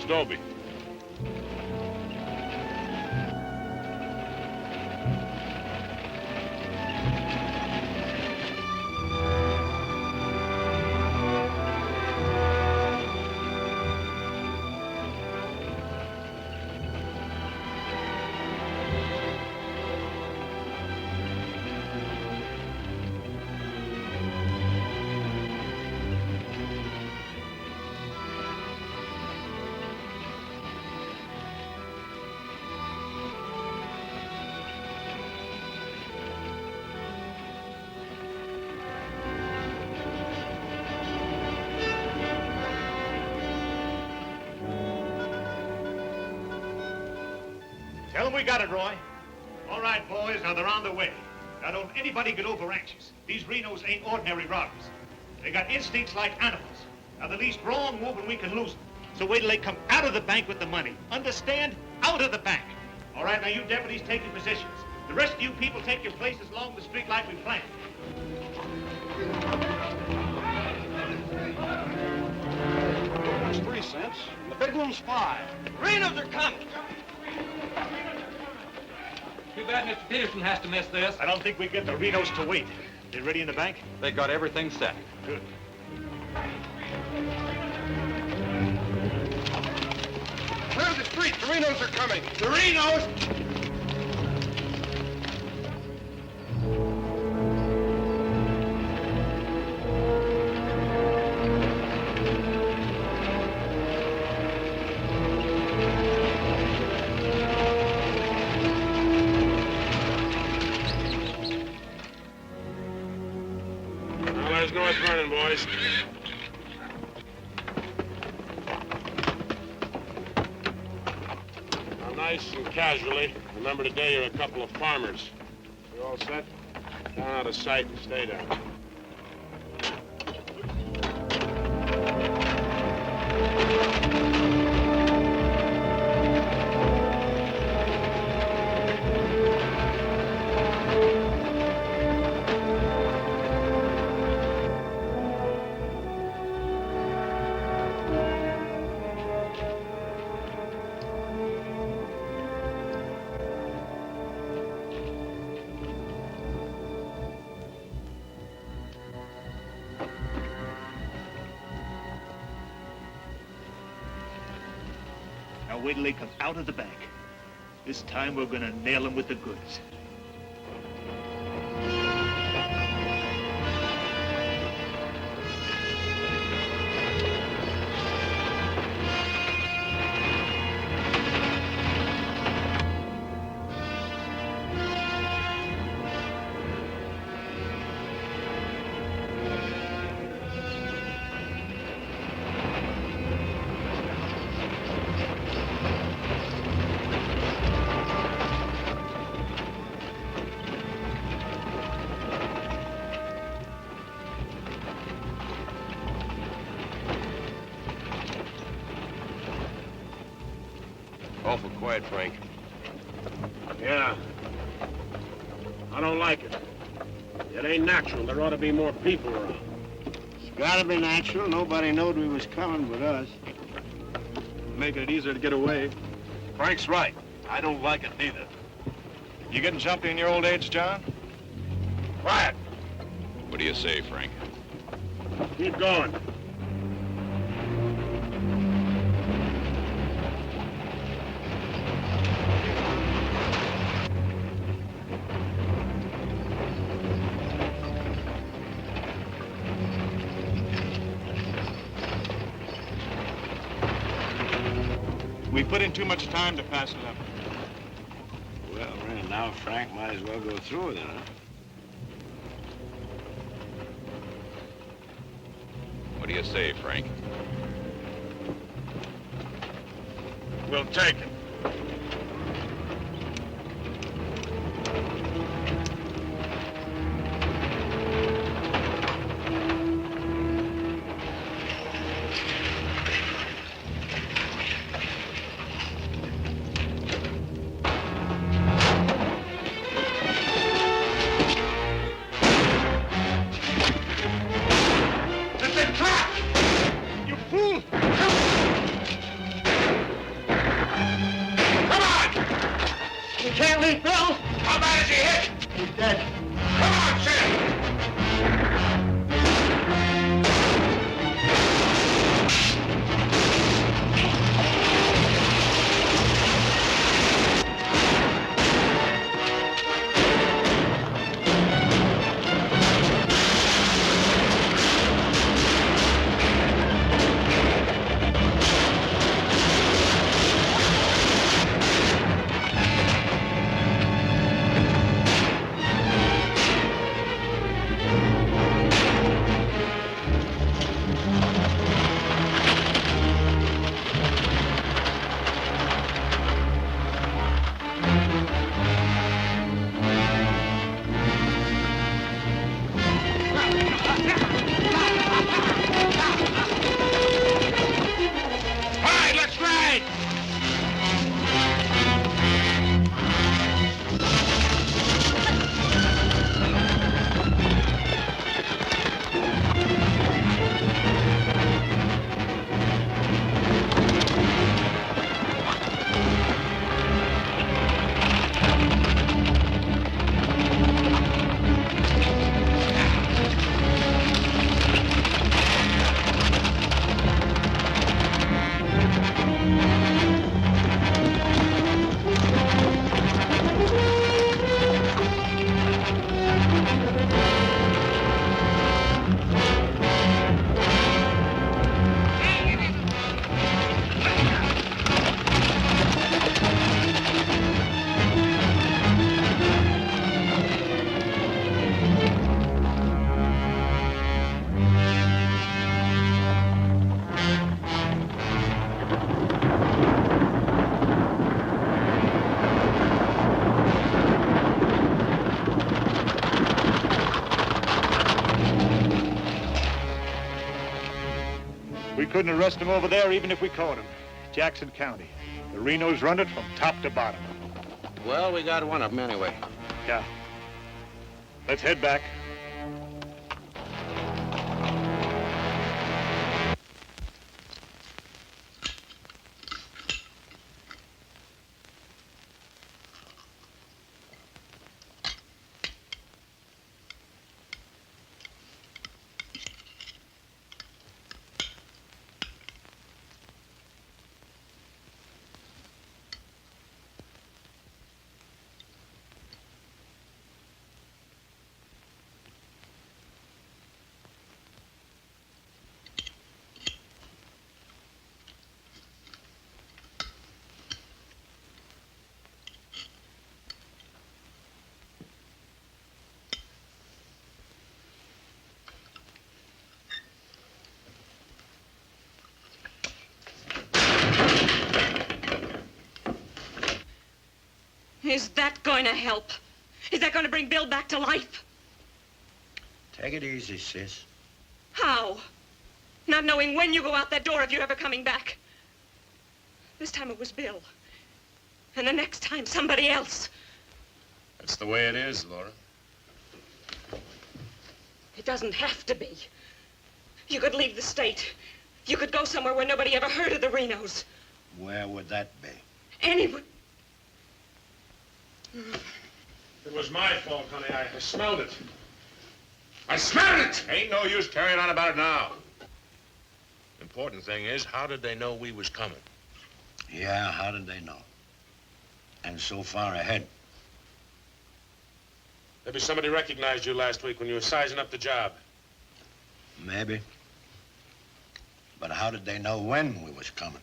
Dobie. Tell them we got it, Roy. All right, boys, now they're on their way. Now, don't anybody get over anxious. These Renos ain't ordinary robbers. They got instincts like animals. Now, the least wrong move and we can lose them. So wait till they come out of the bank with the money. Understand? Out of the bank. All right, now you deputies take your positions. The rest of you people take your places along the street like we planned. That's 3 cents. The big one's 5. Renos are coming. Too bad Mr. Peterson has to miss this. I don't think we get the Renos to wait. They ready in the bank? They got everything set. Good. Clear the street. The Renos are coming. The Renos! North running, boys. Now, nice and casually, remember today you're a couple of farmers. You all set? Down out of sight and stay down. Now wait till they come out of the bank. This time we're gonna nail them with the goods. Awful quiet, Frank. Yeah. I don't like it. It ain't natural. There ought to be more people around. It's gotta be natural. Nobody knowed we was coming but us. Making it easier to get away. Frank's right. I don't like it neither. You getting jumpy in your old age, John? Quiet. What do you say, Frank? Keep going. We put in too much time to pass it up. Well, now Frank might as well go through with it, huh? What do you say, Frank? We'll take it. We can't leave Bill. How bad is he hit? He's dead. Come on, Sid! We couldn't arrest him over there even if we caught him. Jackson County. The Renos run it from top to bottom. Well, we got one of them anyway. Yeah. Let's head back. Is that going to help? Is that going to bring Bill back to life? Take it easy, sis. How? Not knowing when you go out that door if you're ever coming back. This time it was Bill. And the next time, somebody else. That's the way it is, Laura. It doesn't have to be. You could leave the state. You could go somewhere where nobody ever heard of the Renos. Where would that be? Anywhere. It was my fault, honey. I smelled it. I smelled it! Ain't no use carrying on about it now. Important thing is, how did they know we was coming? Yeah, how did they know? And so far ahead. Maybe somebody recognized you last week when you were sizing up the job. Maybe. But how did they know when we was coming?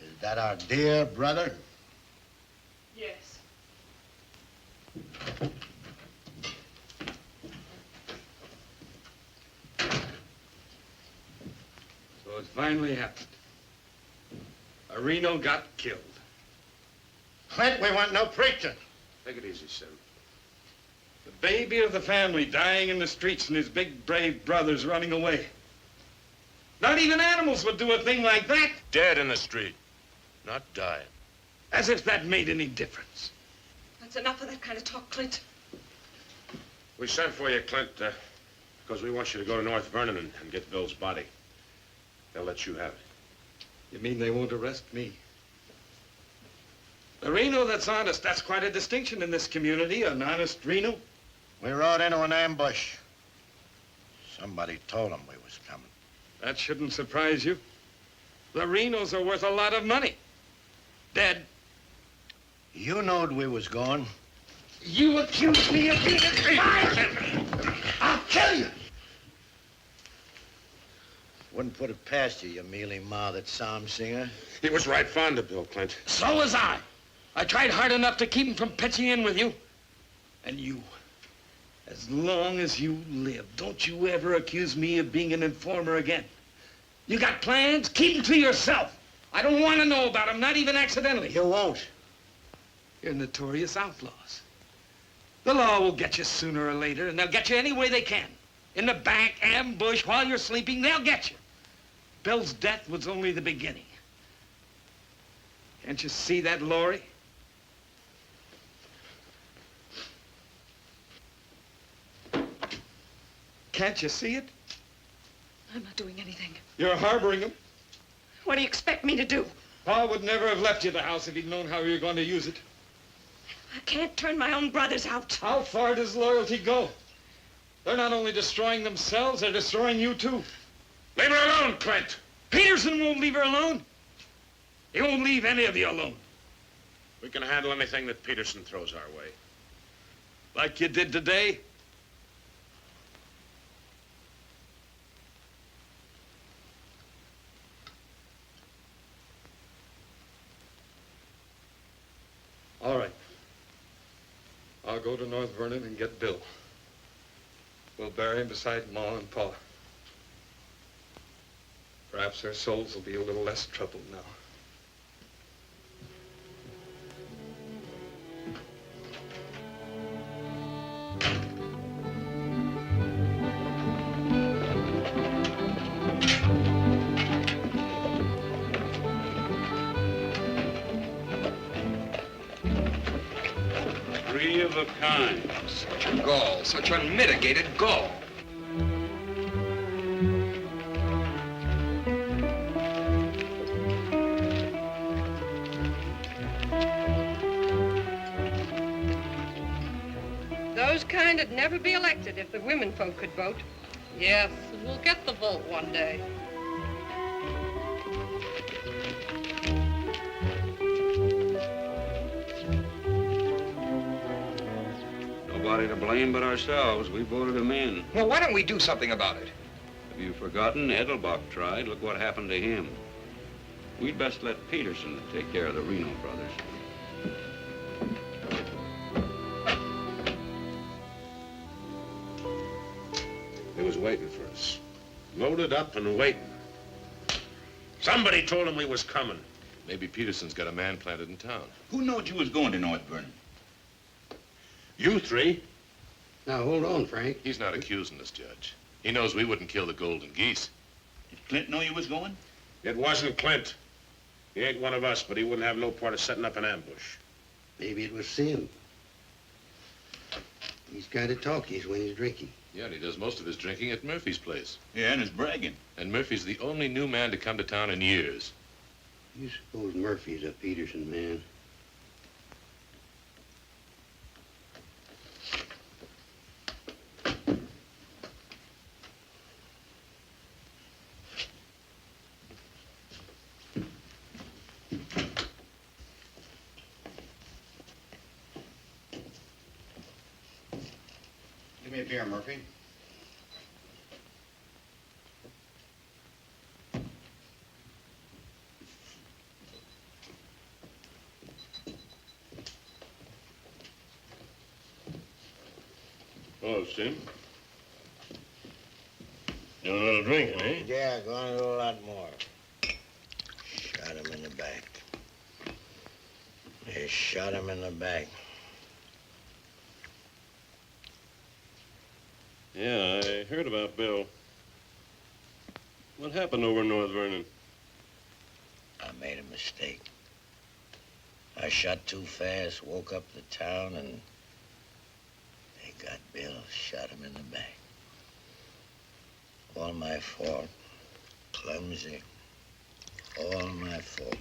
Is that our dear brother? Yes. So it finally happened. A Reno got killed. Clint, we want no preaching. Take it easy, Sim. The Baby of the family dying in the streets and his big, brave brothers running away. Not even animals would do a thing like that. Dead in the street, not dying. As if that made any difference. That's enough of that kind of talk, Clint. We sent for you, Clint, because we want you to go to North Vernon and get Bill's body. They'll let you have it. You mean they won't arrest me? The Reno that's honest, that's quite a distinction in this community, an honest Reno. We rode into an ambush. Somebody told them we was coming. That shouldn't surprise you. The Renos are worth a lot of money. Dead. You knowed we was going. You accuse me of being a spy! I'll kill you! Wouldn't put it past you, you mealy-mouthed psalm singer. He was right fond of Bill, Clint. So was I. I tried hard enough to keep him from pitching in with you. And you, as long as you live, don't you ever accuse me of being an informer again. You got plans? Keep them to yourself. I don't want to know about them, not even accidentally. You won't. You're notorious outlaws. The law will get you sooner or later, and they'll get you any way they can. In the back, ambush, while you're sleeping, they'll get you. Bill's death was only the beginning. Can't you see that, Laurie? Can't you see it? I'm not doing anything. You're harboring him. What do you expect me to do? Pa would never have left you the house if he'd known how you were going to use it. I can't turn my own brothers out. How far does loyalty go? They're not only destroying themselves, they're destroying you, too. Leave her alone, Clint. Peterson won't leave her alone. He won't leave any of you alone. We can handle anything that Peterson throws our way. Like you did today. All right. I'll go to North Vernon and get Bill. We'll bury him beside Ma and Pa. Perhaps their souls will be a little less troubled now. Three of a kind. Such a gall, such unmitigated gall. Those kind'd never be elected if the women folk could vote. Yes, we'll get the vote one day. Nobody to blame but ourselves. We voted him in. Well, why don't we do something about it? Have you forgotten? Edelbach tried. Look what happened to him. We'd best let Peterson take care of the Reno brothers. He was waiting for us. Loaded up and waiting. Somebody told him we was coming. Maybe Peterson's got a man planted in town. Who knowed you was going to North Vernon? You three? Now, hold on, Frank. He's not accusing us, Judge. He knows we wouldn't kill the golden geese. Did Clint know you was going? It wasn't Clint. He ain't one of us, but he wouldn't have no part of setting up an ambush. Maybe it was Sim. He's kind of talkies when he's drinking. Yeah, and he does most of his drinking at Murphy's place. Yeah, and his bragging. And Murphy's the only new man to come to town in years. You suppose Murphy's a Peterson man? Give me a beer, Murphy. Hello, Sim. Doing a little drinking, eh? Yeah, going to do a lot more. Shot him in the back. They shot him in the back. Yeah, I heard about Bill. What happened over in North Vernon? I made a mistake. I shot too fast, woke up the town, and they got Bill, shot him in the back. All my fault. Clumsy. All my fault.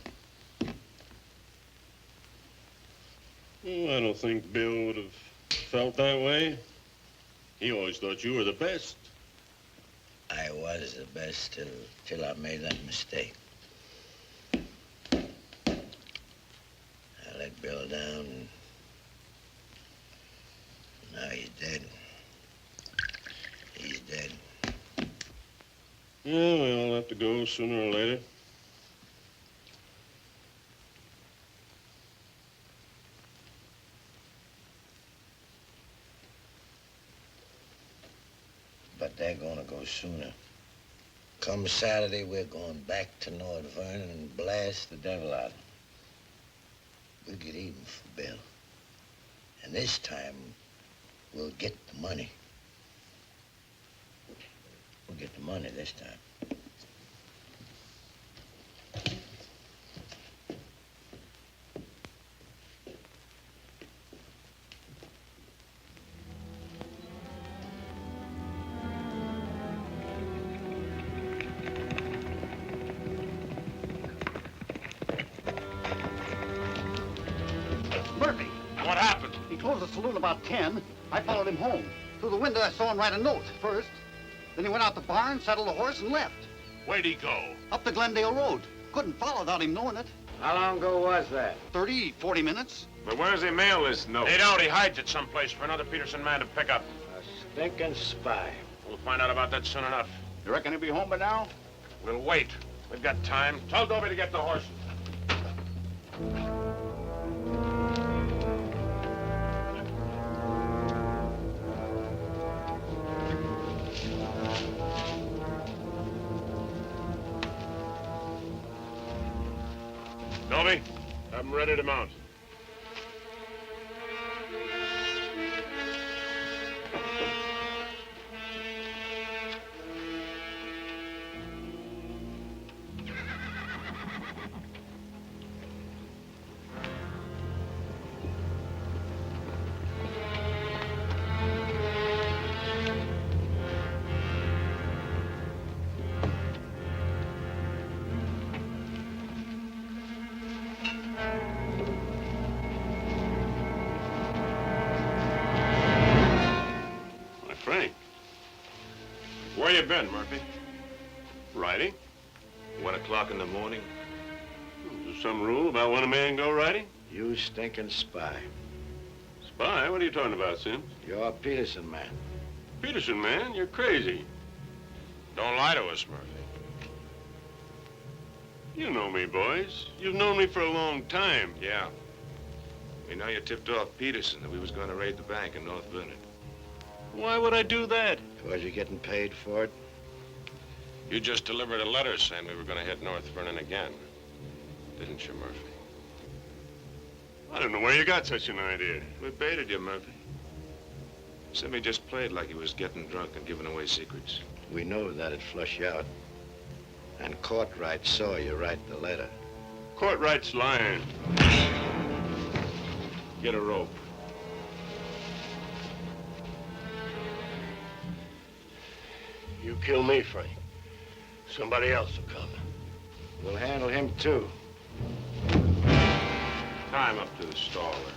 Oh, I don't think Bill would have felt that way. He always thought you were the best. I was the best till I made that mistake. I let Bill down, and now he's dead. He's dead. Yeah, we all have to go sooner or later. But they're gonna go sooner. Come Saturday, we're going back to North Vernon and blast the devil out of them. We'll get even for Bill. And this time, we'll get the money. We'll get the money this time. Murphy. What happened? He closed the saloon about 10. I followed him home. Through the window, I saw him write a note first. Then he went out the barn, saddled a horse, and left. Where'd he go? Up the Glendale Road. Couldn't follow without him knowing it. How long ago was that? 30, 40 minutes. But where does he mail this note? They don't. He hides it someplace for another Peterson man to pick up. A stinking spy. We'll find out about that soon enough. You reckon he'll be home by now? We'll wait. We've got time. Tell Dobie to get the horses. Dobie, have them ready to mount. Frank, where you been, Murphy? Riding? 1 o'clock in the morning. Is there some rule about when a man go riding? You stinking spy. Spy? What are you talking about, Sims? You're a Peterson man. Peterson, man, you're crazy. Don't lie to us, Murphy. You know me, boys. You've known me for a long time. Yeah. We know you tipped off Peterson that we was going to raid the bank in North Vernon. Why would I do that? Was you getting paid for it? You just delivered a letter saying we were going to hit North Vernon again. Didn't you, Murphy? I don't know where you got such an idea. We baited you, Murphy. Simmy just played like he was getting drunk and giving away secrets. We know that'd flush you out. And Courtright saw you write the letter. Courtright's lying. Get a rope. You kill me, Frank. Somebody else will come. We'll handle him, too. Tie him up to the stall there.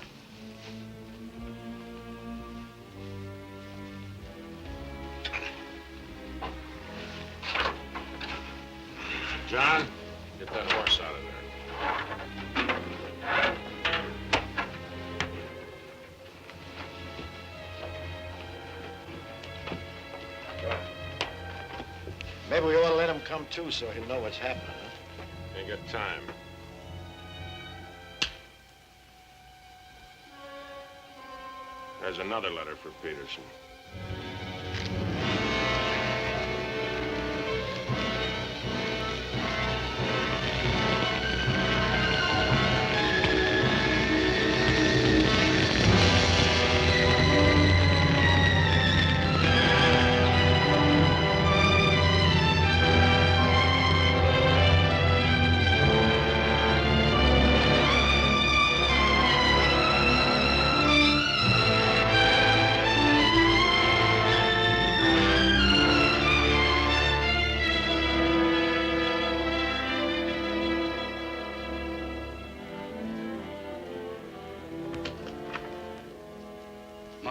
John, get that horse out of there. Maybe we ought to let him come, too, so he'll know what's happening, huh? Ain't got time. There's another letter for Peterson.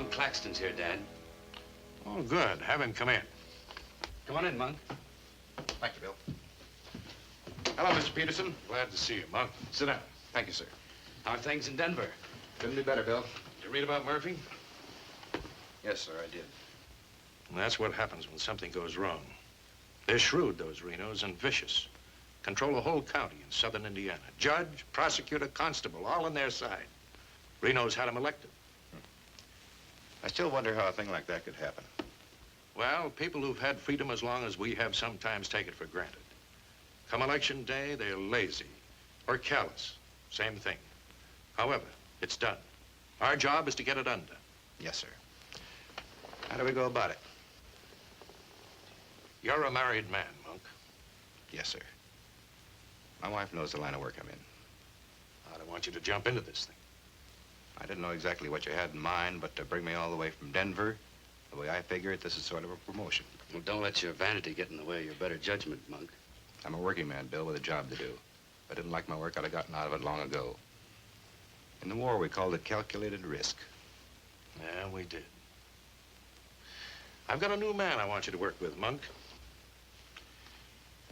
Monk Claxton's here, Dad. Oh, good. Have him come in. Come on in, Monk. Thank you, Bill. Hello, Mr. Peterson. Glad to see you, Monk. Sit down. Thank you, sir. How are things in Denver? Couldn't be better, Bill. Did you read about Murphy? Yes, sir, I did. And that's what happens when something goes wrong. They're shrewd, those Renos, and vicious. Control a whole county in southern Indiana. Judge, prosecutor, constable, all on their side. Reno's had him elected. I still wonder how a thing like that could happen. Well, people who've had freedom as long as we have sometimes take it for granted. Come election day, they're lazy or callous. Same thing. However, it's done. Our job is to get it undone. Yes, sir. How do we go about it? You're a married man, Monk. Yes, sir. My wife knows the line of work I'm in. I don't want you to jump into this thing. I didn't know exactly what you had in mind, but to bring me all the way from Denver, the way I figure it, this is sort of a promotion. Well, don't let your vanity get in the way of your better judgment, Monk. I'm a working man, Bill, with a job to do. If I didn't like my work, I'd have gotten out of it long ago. In the war, we called it calculated risk. Yeah, we did. I've got a new man I want you to work with, Monk.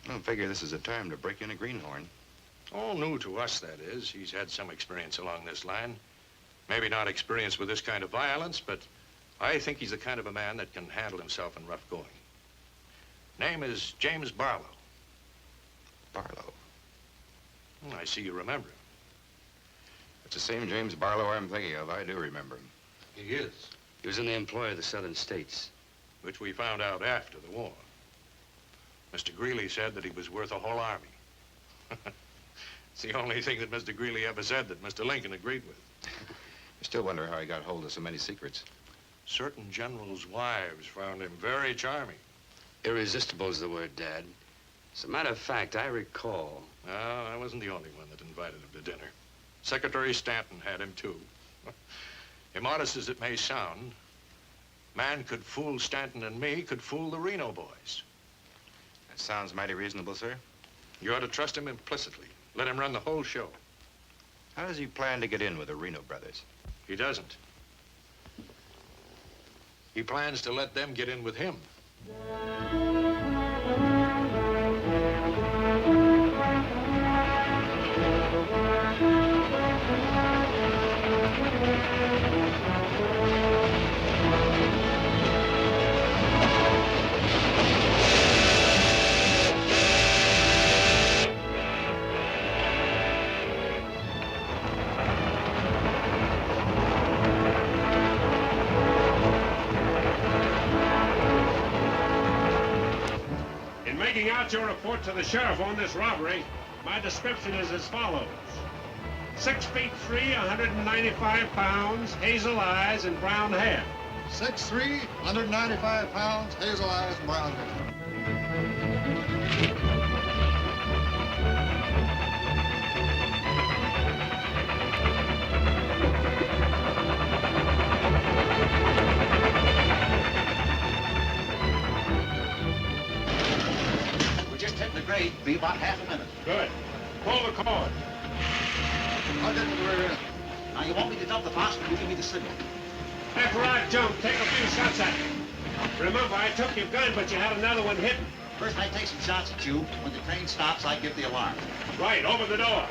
I don't figure this is a time to break in a greenhorn. Oh, new to us, that is. He's had some experience along this line. Maybe not experience with this kind of violence, but I think he's the kind of a man that can handle himself in rough going. Name is James Barlow. Barlow? I see you remember him. It's the same James Barlow I'm thinking of. I do remember him. He is. He was in the employ of the southern states. Which we found out after the war. Mr. Greeley said that he was worth a whole army. It's the only thing that Mr. Greeley ever said that Mr. Lincoln agreed with. I still wonder how he got hold of so many secrets. Certain generals' wives found him very charming. Irresistible is the word, Dad. As a matter of fact, I recall... No, I wasn't the only one that invited him to dinner. Secretary Stanton had him, too. Immodest as it may sound, man could fool Stanton and me, could fool the Reno boys. That sounds mighty reasonable, sir. You ought to trust him implicitly. Let him run the whole show. How does he plan to get in with the Reno Brothers? He doesn't. He plans to let them get in with him. Making out your report to the sheriff on this robbery, my description is as follows. 6 feet 3, 195 pounds, hazel eyes, and brown hair. 6'3", 195 pounds, hazel eyes, and brown hair. Grade, be about half a minute. Good. Pull the cord. I'll get to the rear end. Now, you want me to dump the box, or you give me the signal? After I jump, take a few shots at me. Remember, I took your gun, but you had another one hidden. First, I take some shots at you. When the train stops, I give the alarm. Right, over the door.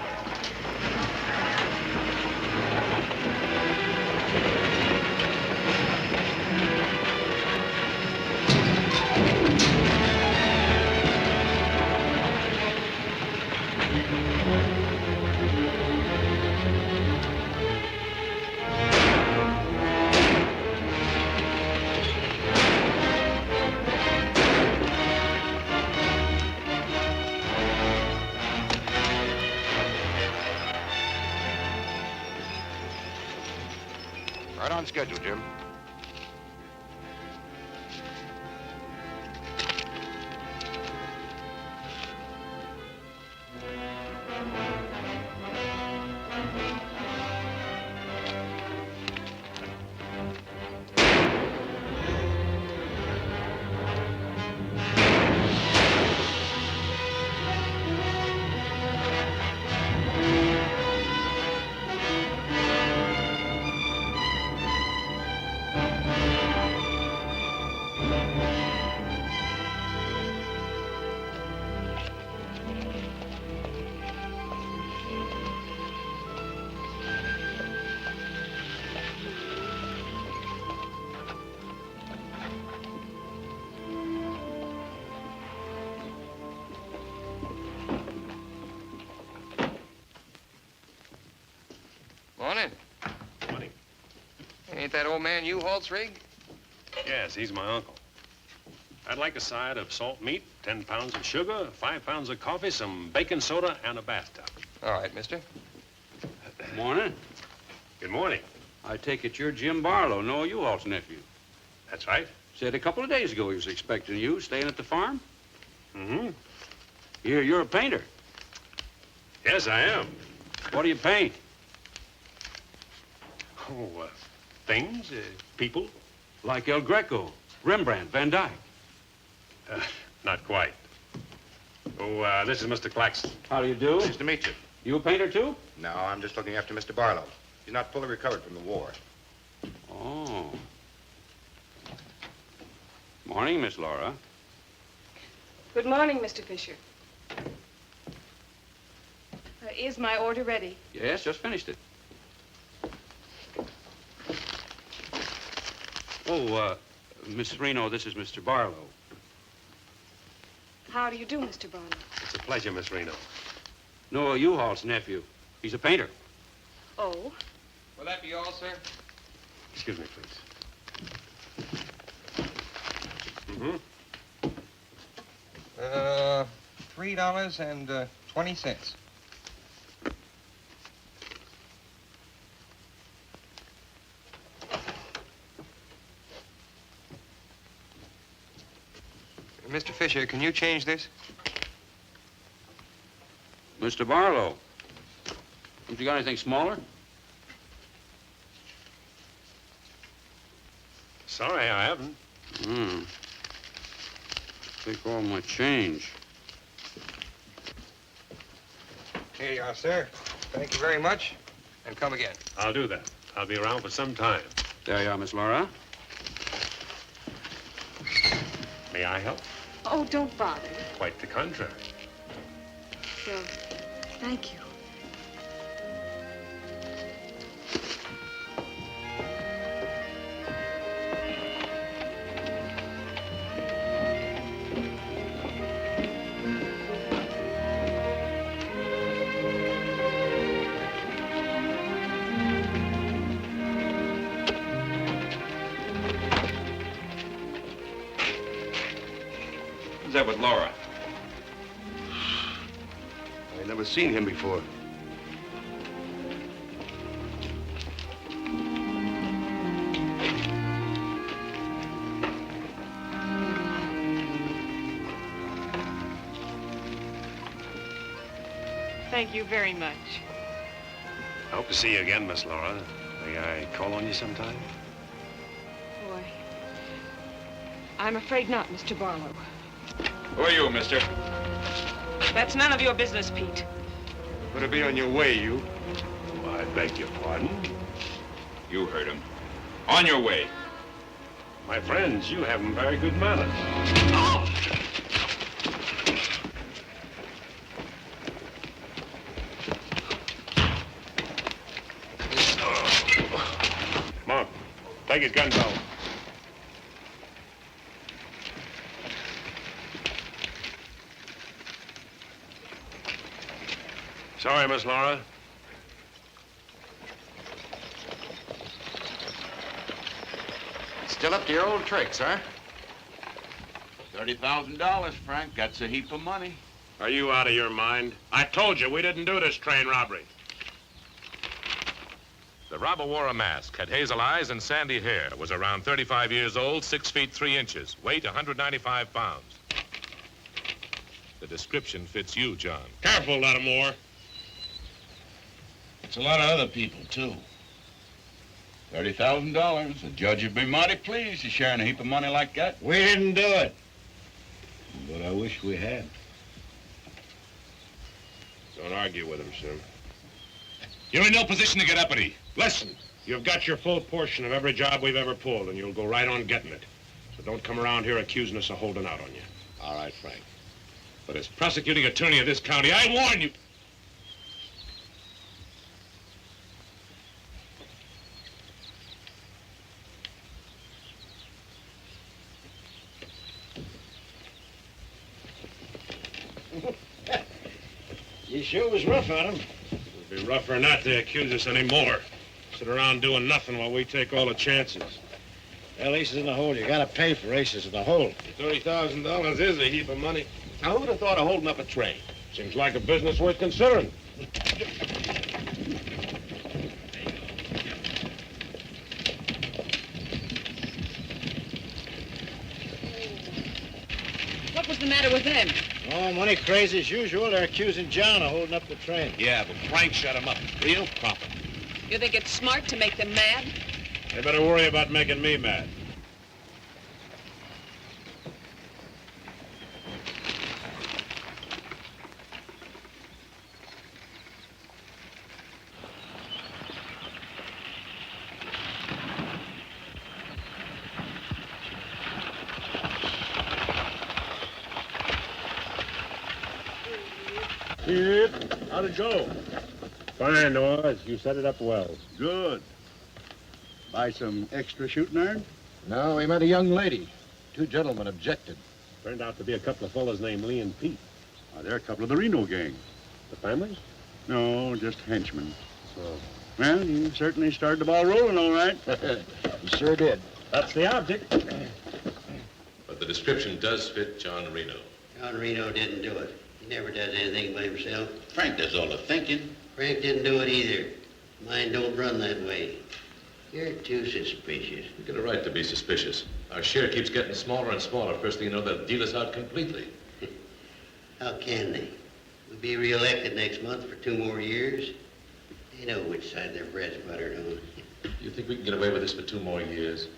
Right on schedule, Jim. Morning. Morning. Ain't that old man U-Haul's rig? Yes, he's my uncle. I'd like a side of salt meat, 10 pounds of sugar, 5 pounds of coffee, some baking soda, and a bathtub. All right, mister. Morning. Good morning. I take it you're Jim Barlow, Noah U-Haul's nephew. That's right. Said a couple of days ago he was expecting you, staying at the farm. Mm-hmm. You're a painter. Yes, I am. What do you paint? Oh, things, people. Like El Greco, Rembrandt, Van Dyke. Not quite. Oh, this is Mr. Claxton. How do you do? Nice to meet you. You a painter, too? No, I'm just looking after Mr. Barlow. He's not fully recovered from the war. Oh. Morning, Miss Laura. Good morning, Mr. Fisher. Is my order ready? Yes, just finished it. Oh, Miss Reno, this is Mr. Barlow. How do you do, Mr. Barlow? It's a pleasure, Miss Reno. Noah U-Haul's nephew. He's a painter. Oh? Will that be all, sir? Excuse me, please. Mm-hmm. $3.20. Mr. Fisher, can you change this? Mr. Barlow. Haven't you got anything smaller? Sorry, I haven't. Take all my change. Here you are, sir. Thank you very much. And come again. I'll do that. I'll be around for some time. There you are, Miss Laura. May I help? Oh, don't bother. Quite the contrary. Well, thank you. Who's that with Laura? I never seen him before. Thank you very much. I hope to see you again, Miss Laura. May I call on you sometime? Boy, I'm afraid not, Mr. Barlow. Who are you, mister? That's none of your business, Pete. Better be on your way, you. Oh, I beg your pardon. You heard him. On your way. My friends, you have very good manners. Come on. Take his gun belt. Sorry, Miss Laura. Still up to your old tricks, huh? $30,000, Frank. That's a heap of money. Are you out of your mind? I told you we didn't do this train robbery. The robber wore a mask, had hazel eyes and sandy hair, was around 35 years old, 6 feet 3 inches, weight 195 pounds. The description fits you, John. Careful, Lattimore. It's a lot of other people, too. $30,000. The judge would be mighty pleased to sharing a heap of money like that. We didn't do it. But I wish we had. Don't argue with him, Sim. You're in no position to get uppity. Listen, you've got your full portion of every job we've ever pulled, and you'll go right on getting it. So don't come around here accusing us of holding out on you. All right, Frank. But as prosecuting attorney of this county, I warn you. You sure was rough on him. It'd be rougher not to accuse us anymore. Sit around doing nothing while we take all the chances. Well, aces in the hole. You gotta pay for aces in the hole. $30,000 is a heap of money. Now, who'd have thought of holding up a train? Seems like a business worth considering. What was the matter with them? Oh, money crazy as usual. They're accusing John of holding up the train. Yeah, but Frank shut him up. Real proper. You think it's smart to make them mad? They better worry about making me mad. How'd it go? Fine, Noah. You set it up well. Good. Buy some extra shooting iron? No, we met a young lady. Two gentlemen objected. Turned out to be a couple of fellas named Lee and Pete. They're a couple of the Reno gang. The families? No, just henchmen. So, Well, you certainly started the ball rolling, all right. You sure did. that's the object. But the description does fit John Reno. John Reno didn't do it. He never does anything by himself. Frank does all the thinking. Frank didn't do it either. Mine don't run that way. You're too suspicious. You get a right to be suspicious. Our share keeps getting smaller and smaller. First thing you know, they'll deal us out completely. How can they? We'll be reelected next month for 2 more years. They know which side their bread's buttered on. You think we can get away with this for 2 more years?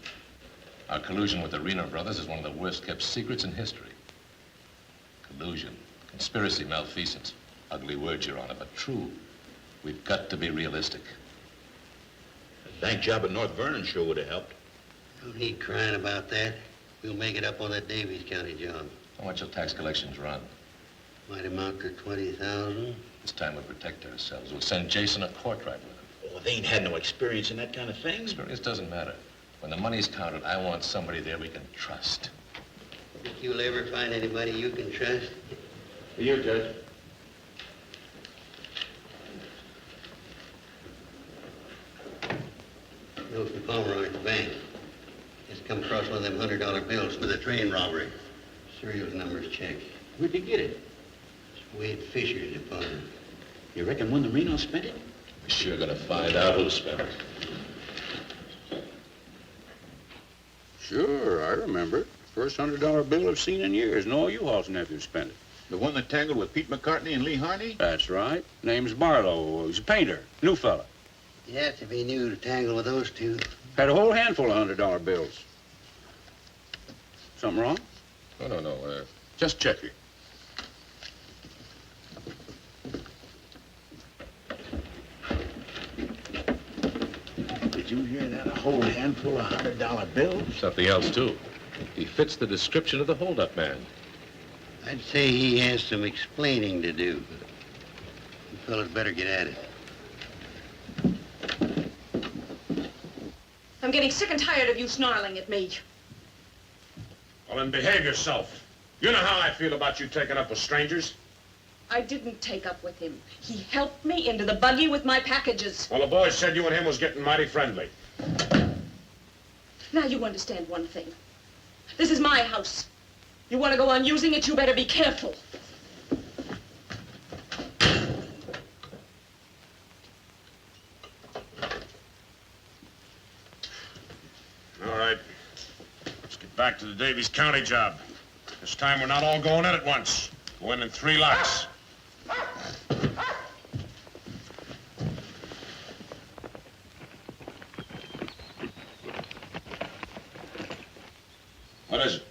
Our collusion with the Reno Brothers is one of the worst kept secrets in history. Collusion, conspiracy, malfeasance. Ugly words, Your Honor, but true. We've got to be realistic. The bank job at North Vernon sure would have helped. Don't need crying about that. We'll make it up on that Davies County job. How much will tax collections run? Might amount to 20,000. This time we'll protect ourselves. We'll send Jason a Courtright with him. Oh, they ain't had no experience in that kind of thing. Experience doesn't matter. When the money's counted, I want somebody there we can trust. Think you'll ever find anybody you can trust? You, Judge. Notes from Pomeroy at the bank. Just come across one of them $100 bills for the train robbery. Serial numbers checked. Where'd you get it? Wade Fisher's deposit. You reckon when the Reno spent it? We're sure gonna find out who spent it. Sure, I remember. First $100 bill I've seen in years. Noah U-Haul's nephew spent it. The one that tangled with Pete McCartney and Lee Harney? That's right. Name's Barlow. He's a painter. New fella. Yes, if he knew to tangle with those two. Had a whole handful of $100 bills. Something wrong? No. Just checking. Did you hear that? A whole handful of $100 bills? Something else, too. He fits the description of the holdup man. I'd say he has some explaining to do. You fellas better get at it. I'm getting sick and tired of you snarling at me. Well, then behave yourself. You know how I feel about you taking up with strangers. I didn't take up with him. He helped me into the buggy with my packages. Well, the boys said you and him was getting mighty friendly. Now you understand one thing. This is my house. You want to go on using it, you better be careful. All right. Let's get back to the Davies County job. This time we're not all going in at once. Go in 3 lots. What is it?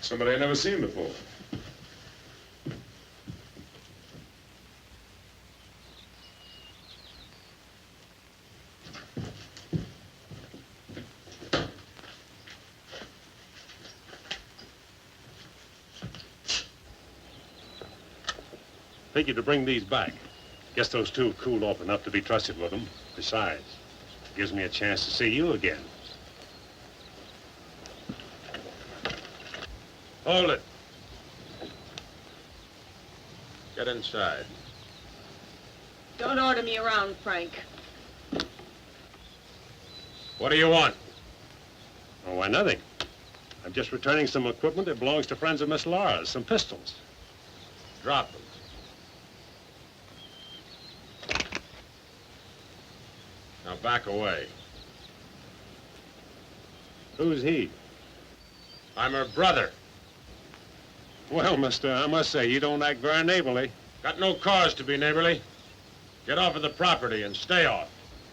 Somebody I've never seen before. Figured to bring these back. Guess those two have cooled off enough to be trusted with them. Besides, it gives me a chance to see you again. Hold it. Get inside. Don't order me around, Frank. What do you want? Oh, why, nothing. I'm just returning some equipment that belongs to friends of Miss Laura's, some pistols. Drop them. Now back away. Who's he? I'm her brother. Well, mister, I must say, you don't act very neighborly. Got no cause to be neighborly. Get off of the property and stay off.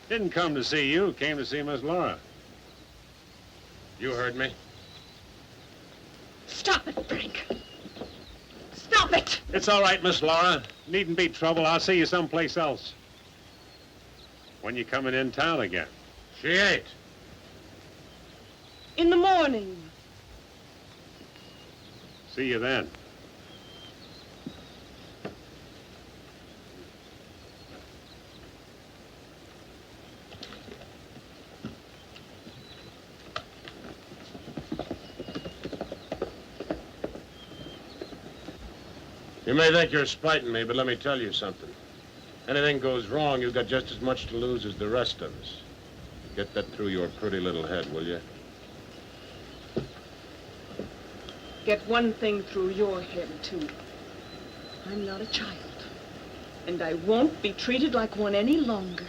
Didn't come to see you, came to see Miss Laura. You heard me. Stop it, Frank. Stop it! It's all right, Miss Laura. Needn't be trouble. I'll see you someplace else. When you coming in town again? She ain't. In the morning. See you then. You may think you're spiting me, but let me tell you something. Anything goes wrong, you've got just as much to lose as the rest of us. Get that through your pretty little head, will you? Get one thing through your head, too. I'm not a child. And I won't be treated like one any longer.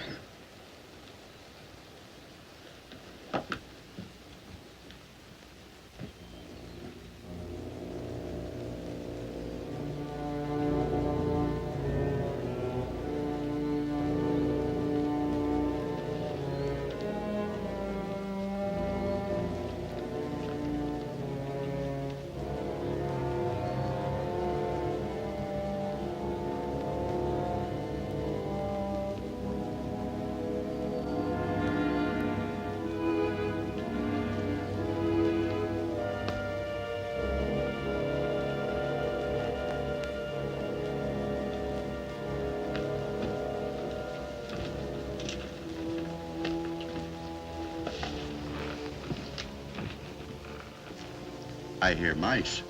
I hear mice.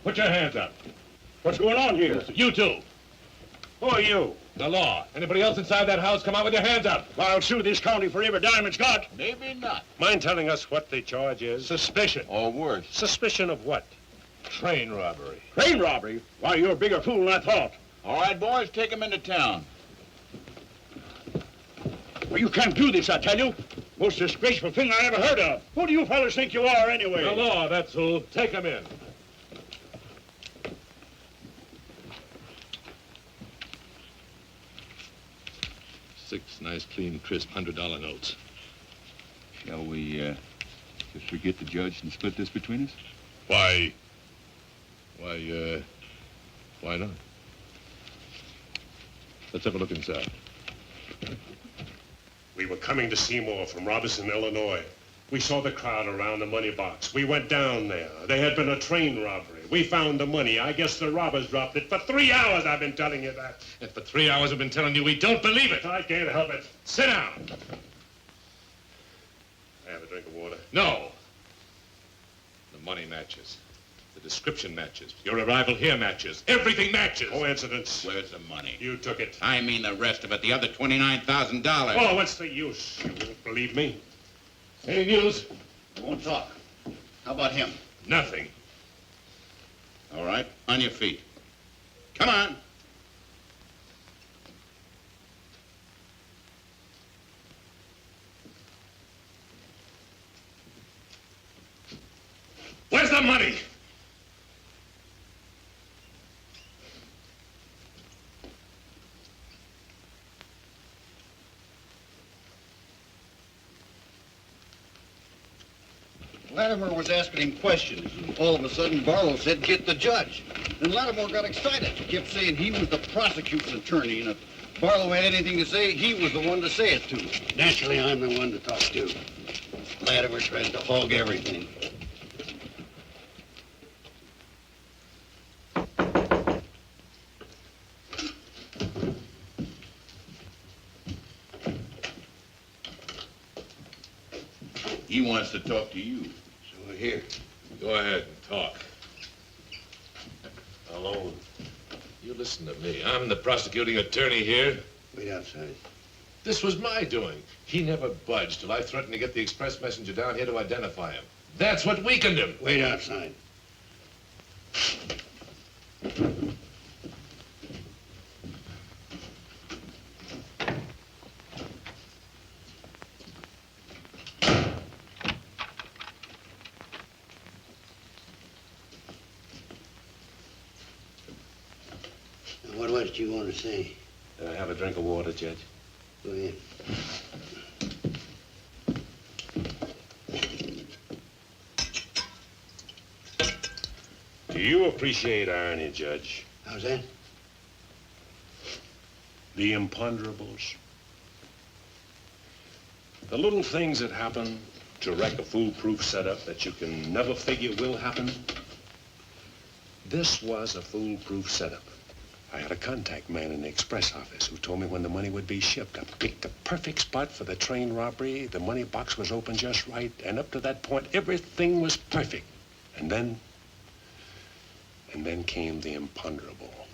Put your hands up. What's going on here? You two. Who are you? The law. Anybody else inside that house, come out with your hands up. I'll sue this county for every dime it's got. Maybe not. Mind telling us what the charge is? Suspicion. Or worse. Suspicion of what? Train robbery. Train robbery? Why, you're a bigger fool than I thought. All right, boys, take him into town. Well, you can't do this, I tell you. Most disgraceful thing I ever heard of. Who do you fellas think you are, anyway? The law, that's who. Take him in. Six nice, clean, crisp $100 notes. Shall we, just forget the judge and split this between us? Why not? Let's have a look inside. We were coming to Seymour from Robertson, Illinois. We saw the crowd around the money box. We went down there. There had been a train robbery. We found the money. I guess the robbers dropped it. For 3 hours I've been telling you that. And for 3 hours I've been telling you we don't believe it. I can't help it. Sit down. I have a drink of water. No. The money matches. The description matches. Your arrival here matches. Everything matches. Coincidence. Where's the money? You took it. I mean the rest of it, the other $29,000. Oh, what's the use? You won't believe me. Any news? Won't talk. How about him? Nothing. All right, on your feet. Come on. Where's the money? Latimer was asking him questions, and all of a sudden Barlow said, "Get the judge." And Latimer got excited. He kept saying he was the prosecuting attorney, and if Barlow had anything to say, he was the one to say it to. Naturally, I'm the one to talk to. Latimer tries to hog everything. He wants to talk to you. So here. Go ahead and talk. Alone. You listen to me. I'm the prosecuting attorney here. Wait outside. This was my doing. He never budged till I threatened to get the express messenger down here to identify him. That's what weakened him. Wait outside. What was it you want to say? Have a drink of water, Judge. Go ahead. Do you appreciate irony, Judge? How's that? The imponderables. The little things that happen to wreck a foolproof setup that you can never figure will happen. This was a foolproof setup. I had a contact man in the express office who told me when the money would be shipped. I picked the perfect spot for the train robbery. The money box was open just right, and up to that point, everything was perfect. And then came the imponderable.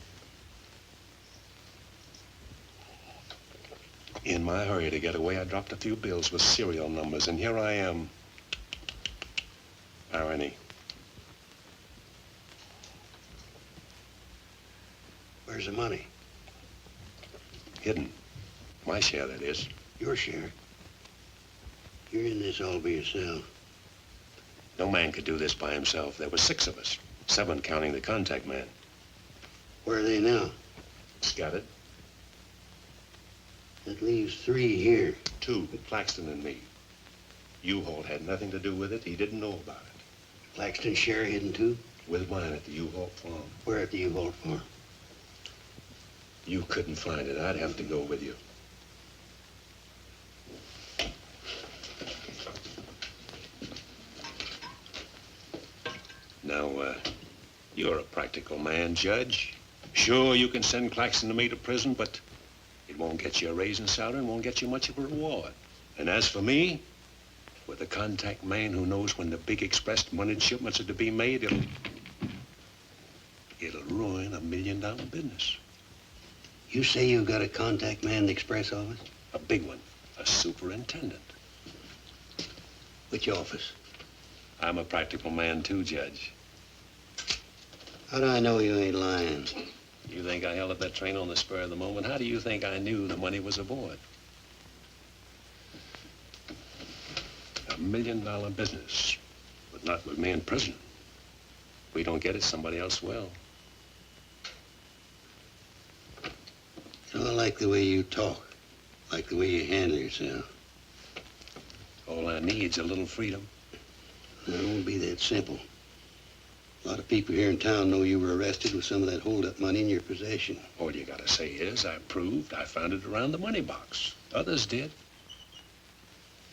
In my hurry to get away, I dropped a few bills with serial numbers, and here I am. Irony. Where's the money? Hidden. My share, that is. Your share? You're in this all by yourself. No man could do this by himself. There were 6 of us. 7 counting the contact man. Where are they now? Scattered. That leaves 3 here. 2, Claxton and me. U-Haul had nothing to do with it. He didn't know about it. Claxton's share hidden too? With mine at the U-Haul farm. Where at the U-Haul farm? You couldn't find it. I'd have to go with you. Now, you're a practical man, Judge. Sure, you can send Claxton and me to prison, but it won't get you a raise in salary and won't get you much of a reward. And as for me, with a contact man who knows when the big express money shipments are to be made, it'll ruin $1 million business. You say you got a contact man in the express office? A big one. A superintendent. Which office? I'm a practical man too, Judge. How do I know you ain't lying? You think I held up that train on the spur of the moment? How do you think I knew the money was aboard? $1 million business, but not with me in prison. If we don't get it, somebody else will. So I like the way you talk, like the way you handle yourself. All I need's a little freedom. It won't be that simple. A lot of people here in town know you were arrested with some of that hold-up money in your possession. All you gotta say is, I proved I found it around the money box. Others did.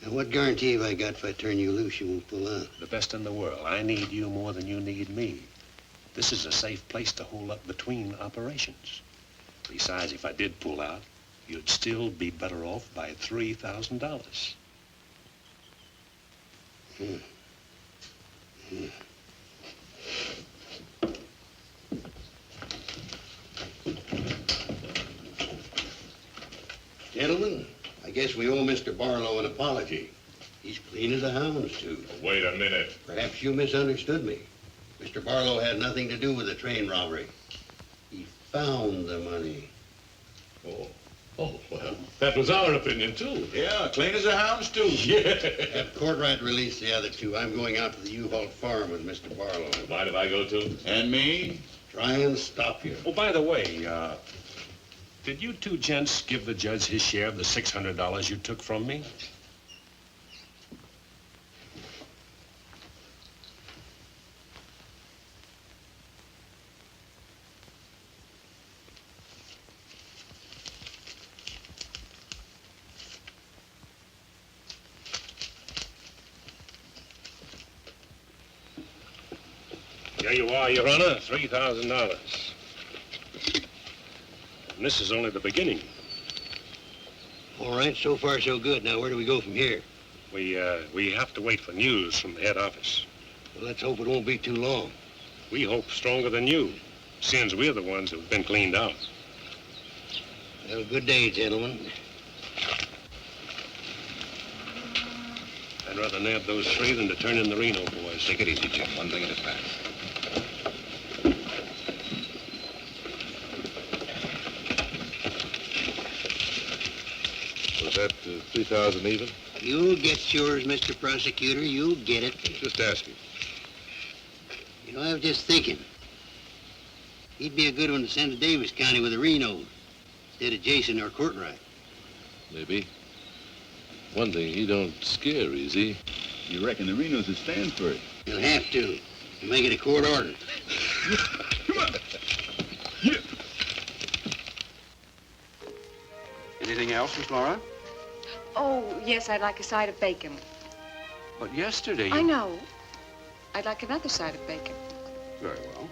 Now, what guarantee have I got if I turn you loose, you won't pull out? The best in the world. I need you more than you need me. This is a safe place to hold up between operations. Besides, if I did pull out, you'd still be better off by $3,000. Gentlemen, I guess we owe Mr. Barlow an apology. He's clean as a hound's tooth. Wait a minute. Perhaps you misunderstood me. Mr. Barlow had nothing to do with the train robbery. He found the money. Oh, well, that was our opinion, too. Yeah, clean as a hound's tooth. Yeah. Have Courtright release the other 2. I'm going out to the U-Haul farm with Mr. Barlow. Mind if I go, too? And me? Try and stop you. Oh, by the way, did you 2 gents give the judge his share of the $600 you took from me? There you are, Your Honor, $3,000. And this is only the beginning. All right, so far so good. Now, where do we go from here? We have to wait for news from the head office. Well, let's hope it won't be too long. We hope stronger than you, since we're the ones who've been cleaned out. Have a good day, gentlemen. I'd rather nab those three than to turn in the Reno boys. Take it easy, Jim. One thing at a time. Was that 3,000 even? You'll get yours, Mr. Prosecutor. You'll get it. Just asking. You know, I was just thinking. He'd be a good one to send to Davis County with the Renos instead of Jason or Courtright. Maybe. One thing, he don't scare, is he? You reckon the Renos will stand for it? He'll have to make it a court order. Come on. Anything else, Miss Laura? Oh, yes, I'd like a side of bacon. But yesterday you... I know. I'd like another side of bacon. Very well.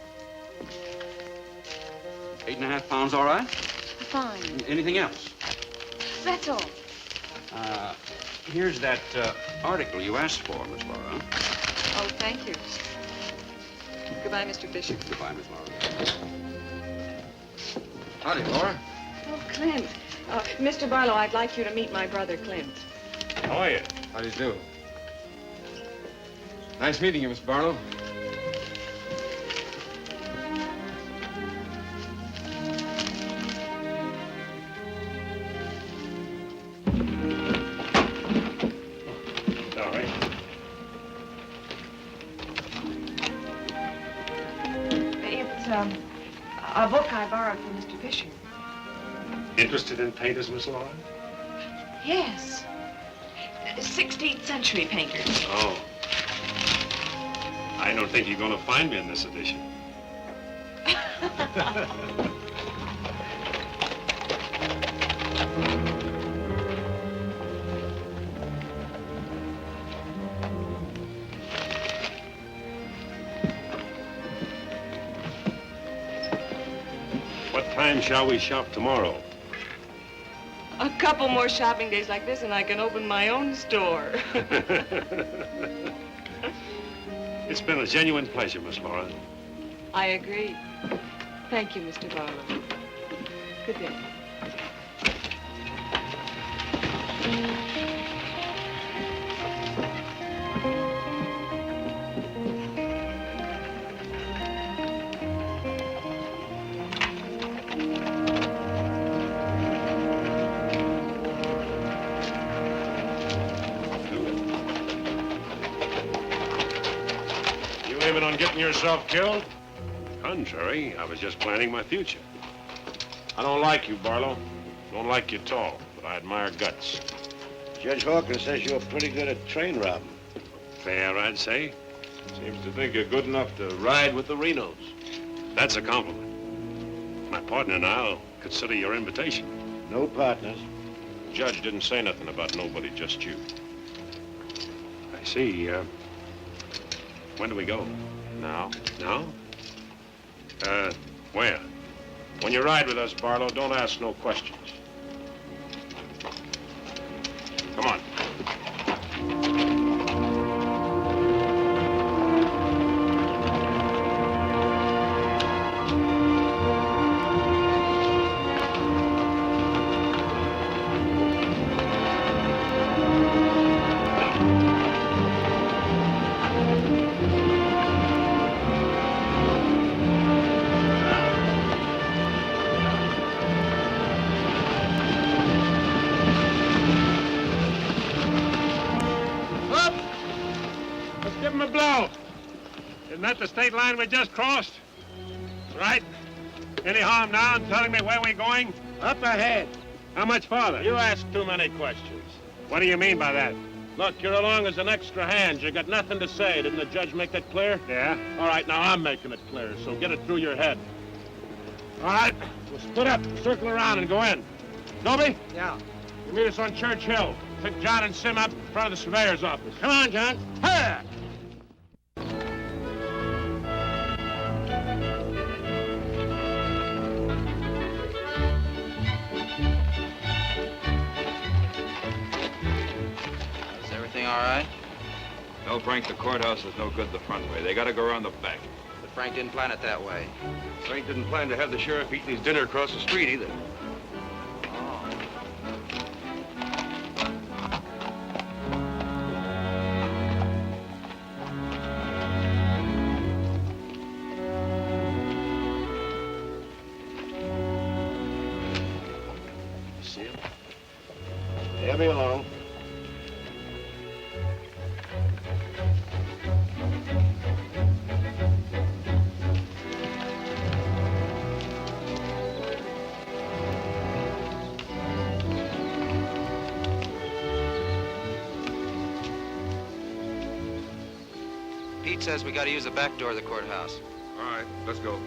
8.5 pounds, all right? Fine. Anything else? That's all. Here's that article you asked for, Miss Laura. Oh, thank you. Goodbye, Mr. Fisher. Goodbye, Miss Laura. Howdy, Laura. Oh, Clint. Mr. Barlow, I'd like you to meet my brother, Clint. How are you? How do you do? Nice meeting you, Miss Barlow. All right. It's a book I borrowed from Mr. Fisher. Interested in painters, Miss Laura? Yes. 16th century painters. Oh. I don't think you're going to find me in this edition. What time shall we shop tomorrow? A couple more shopping days like this and I can open my own store. It's been a genuine pleasure, Miss Laura. I agree. Thank you, Mr. Barlow. Good day. Aiming on getting yourself killed? Contrary, I was just planning my future. I don't like you, Barlow. Don't like you at all, but I admire guts. Judge Hawkins says you're pretty good at train robbing. Fair, I'd say. Seems to think you're good enough to ride with the Renos. That's a compliment. My partner and I'll consider your invitation. No partners. The judge didn't say nothing about nobody, just you. I see. When do we go? Now? Now? Where? When you ride with us, Barlow, don't ask no questions. Come on. Isn't that the state line we just crossed? Right. Any harm now in telling me where we're going? Up ahead. How much farther? You ask too many questions. What do you mean by that? Look, you're along as an extra hand. You got nothing to say. Didn't the judge make that clear? Yeah. All right, now I'm making it clear, so get it through your head. All right, we'll split up, circle around, and go in. Noby? Yeah. You meet us on Church Hill. Pick John and Sim up in front of the surveyor's office. Come on, John. Hey! All No, Frank, the courthouse is no good the front way. They gotta go around the back. But Frank didn't plan it that way. Frank didn't plan to have the sheriff eating his dinner across the street either. See him? They'll be along. Pete says we gotta use the back door of the courthouse. All right, let's go.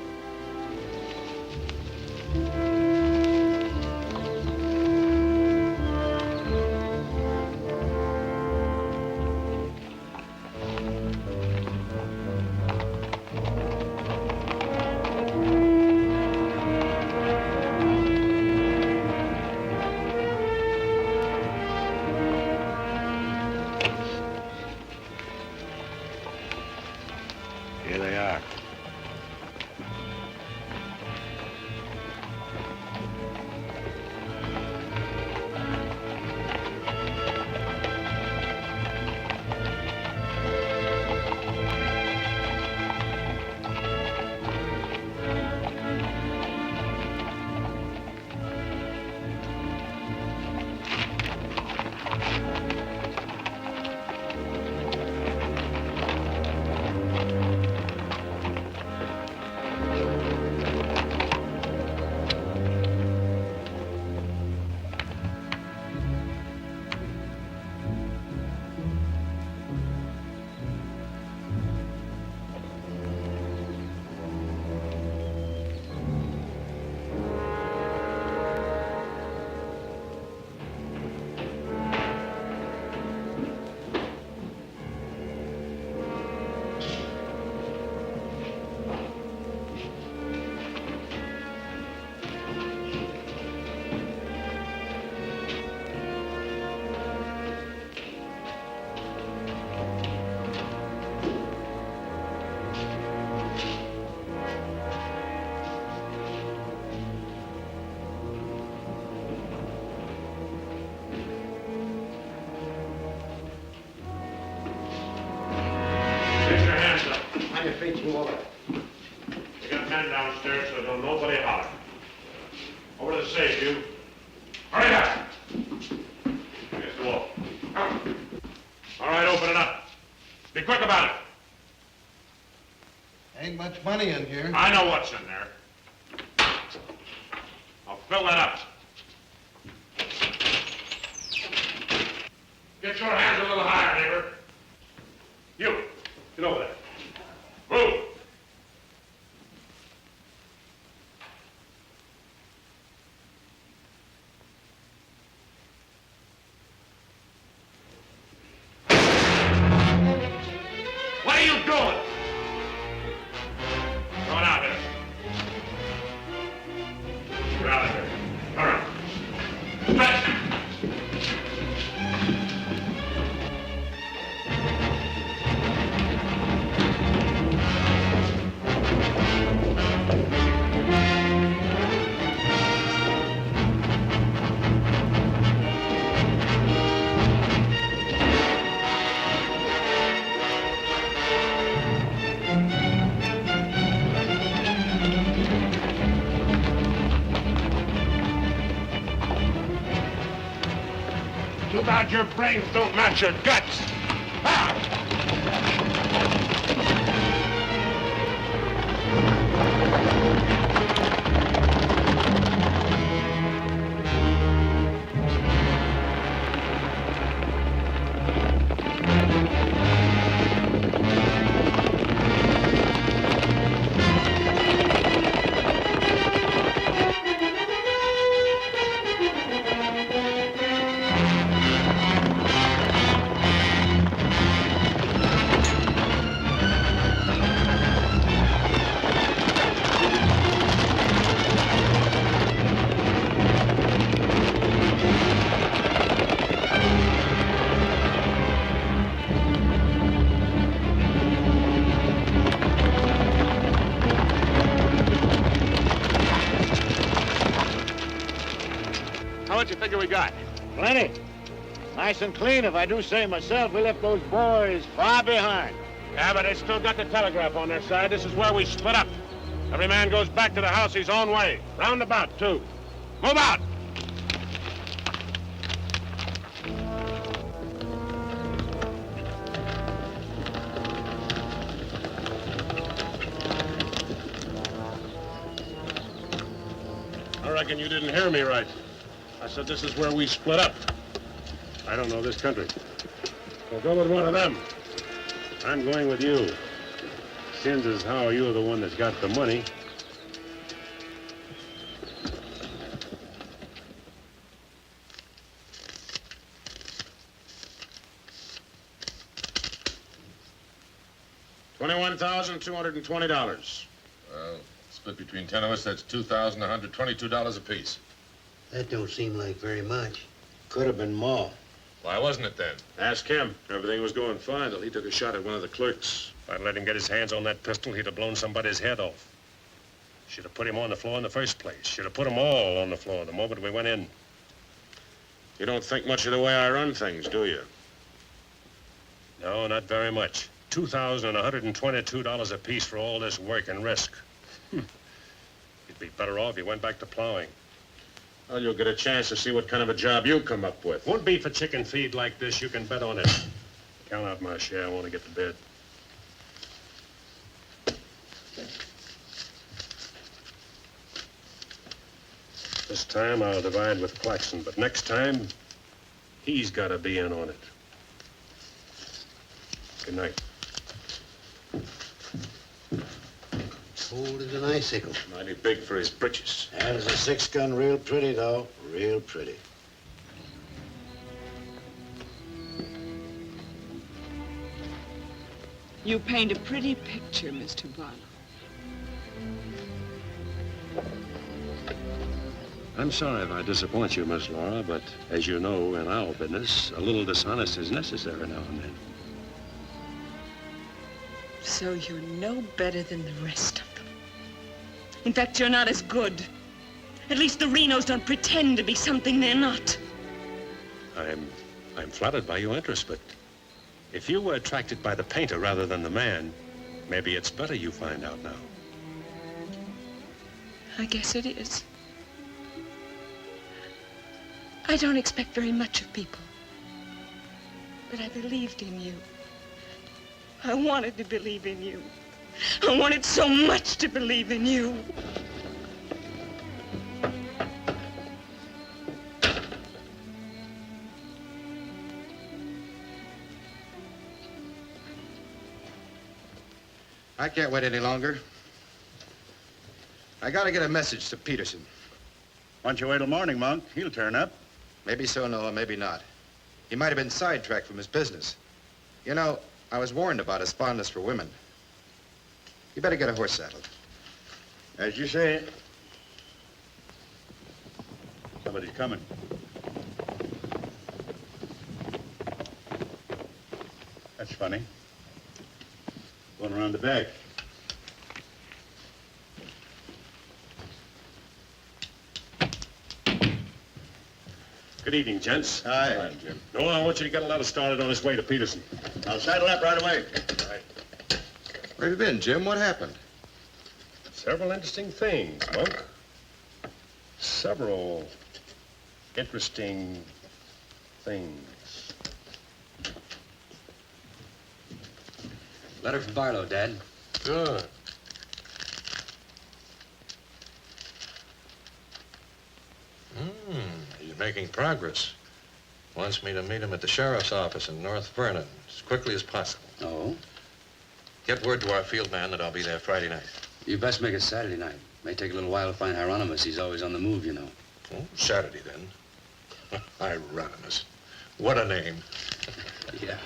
Here they are. You got men downstairs, so don't nobody holler. Over to the safe, you. Hurry up! Against the wall. All right, open it up. Be quick about it. Ain't much money in here. I know what's in there. I'll fill that up. Get your hands a little higher, neighbor. You, get over there. Move! What are you doing? Going out here. Get out of here. Hurry. Stretch! Too bad your brains don't match your guts. what you figure we got? Plenty. Nice and clean, if I do say myself. We left those boys far behind. Yeah, but they still got the telegraph on their side. This is where we split up. Every man goes back to the house his own way. Roundabout, too. Move out! I reckon you didn't hear me right. I said this is where we split up. I don't know this country. So go with one of them. I'm going with you. Since is how you're the one that's got the money. $21,220. Well, split between 10 of us, that's $2,122 apiece. That don't seem like very much. Could have been more. Why wasn't it then? Ask him. Everything was going fine till he took a shot at one of the clerks. If I'd let him get his hands on that pistol, he'd have blown somebody's head off. Should have put him on the floor in the first place. Should have put them all on the floor the moment we went in. You don't think much of the way I run things, do you? No, not very much. $2,122 apiece for all this work and risk. You'd be better off if you went back to plowing. Well, you'll get a chance to see what kind of a job you come up with. Won't be for chicken feed like this, you can bet on it. Count out my share, I want to get to bed. This time I'll divide with Claxon, but next time, he's got to be in on it. Good night. Old as an icicle. Mighty big for his britches. That is a 6-gun, real pretty, though. Real pretty. You paint a pretty picture, Mr. Barlow. I'm sorry if I disappoint you, Miss Laura, but as you know, in our business, a little dishonesty is necessary now and then. So you're no better than the rest of them. In fact, you're not as good. At least the Renos don't pretend to be something they're not. I'm flattered by your interest, but if you were attracted by the painter rather than the man, maybe it's better you find out now. I guess it is. I don't expect very much of people. But I believed in you. I wanted to believe in you. I wanted so much to believe in you. I can't wait any longer. I gotta get a message to Peterson. Why don't you wait till morning, Monk? He'll turn up. Maybe so, Noah, maybe not. He might have been sidetracked from his business. You know, I was warned about his fondness for women. You better get a horse saddled. As you say. Somebody's coming. That's funny. Going around the back. Good evening, gents. Hi. Hi, Jim. No, I want you to get a letter started on his way to Peterson. I'll saddle up right away. All right. Where have you been, Jim? What happened? Several interesting things, Monk. Several interesting things. Letter from Barlow, Dad. Good. He's making progress. Wants me to meet him at the sheriff's office in North Vernon as quickly as possible. Oh? Get word to our field man that I'll be there Friday night. You best make it Saturday night. May take a little while to find Hieronymus. He's always on the move, you know. Oh, Saturday, then. Hieronymus. What a name. Yeah.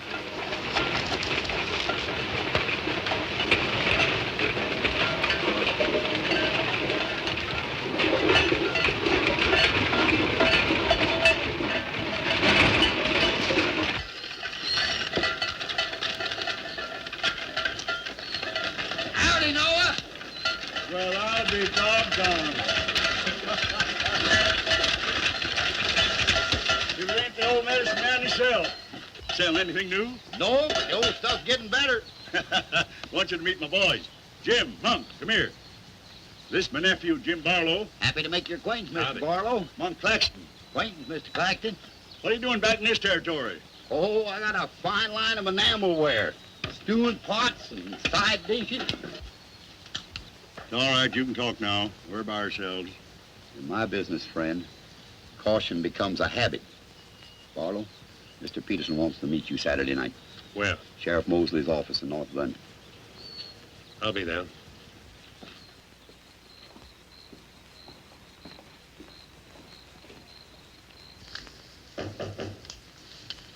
Howdy, Noah. Well, I'll be doggone. sell? Sell anything new? No, but the old stuff's getting better. Want you to meet my boys. Jim, Monk, come here. This my nephew, Jim Barlow. Happy to make your acquaintance, Mr. Howdy. Barlow. Monk Claxton. Acquaintance, Mr. Clacton. What are you doing back in this territory? Oh, I got a fine line of enamelware. Stewing pots and side dishes. All right, you can talk now. We're by ourselves. In my business, friend, caution becomes a habit. Barlow, Mr. Peterson wants to meet you Saturday night. Where? Sheriff Mosley's office in North London. I'll be there.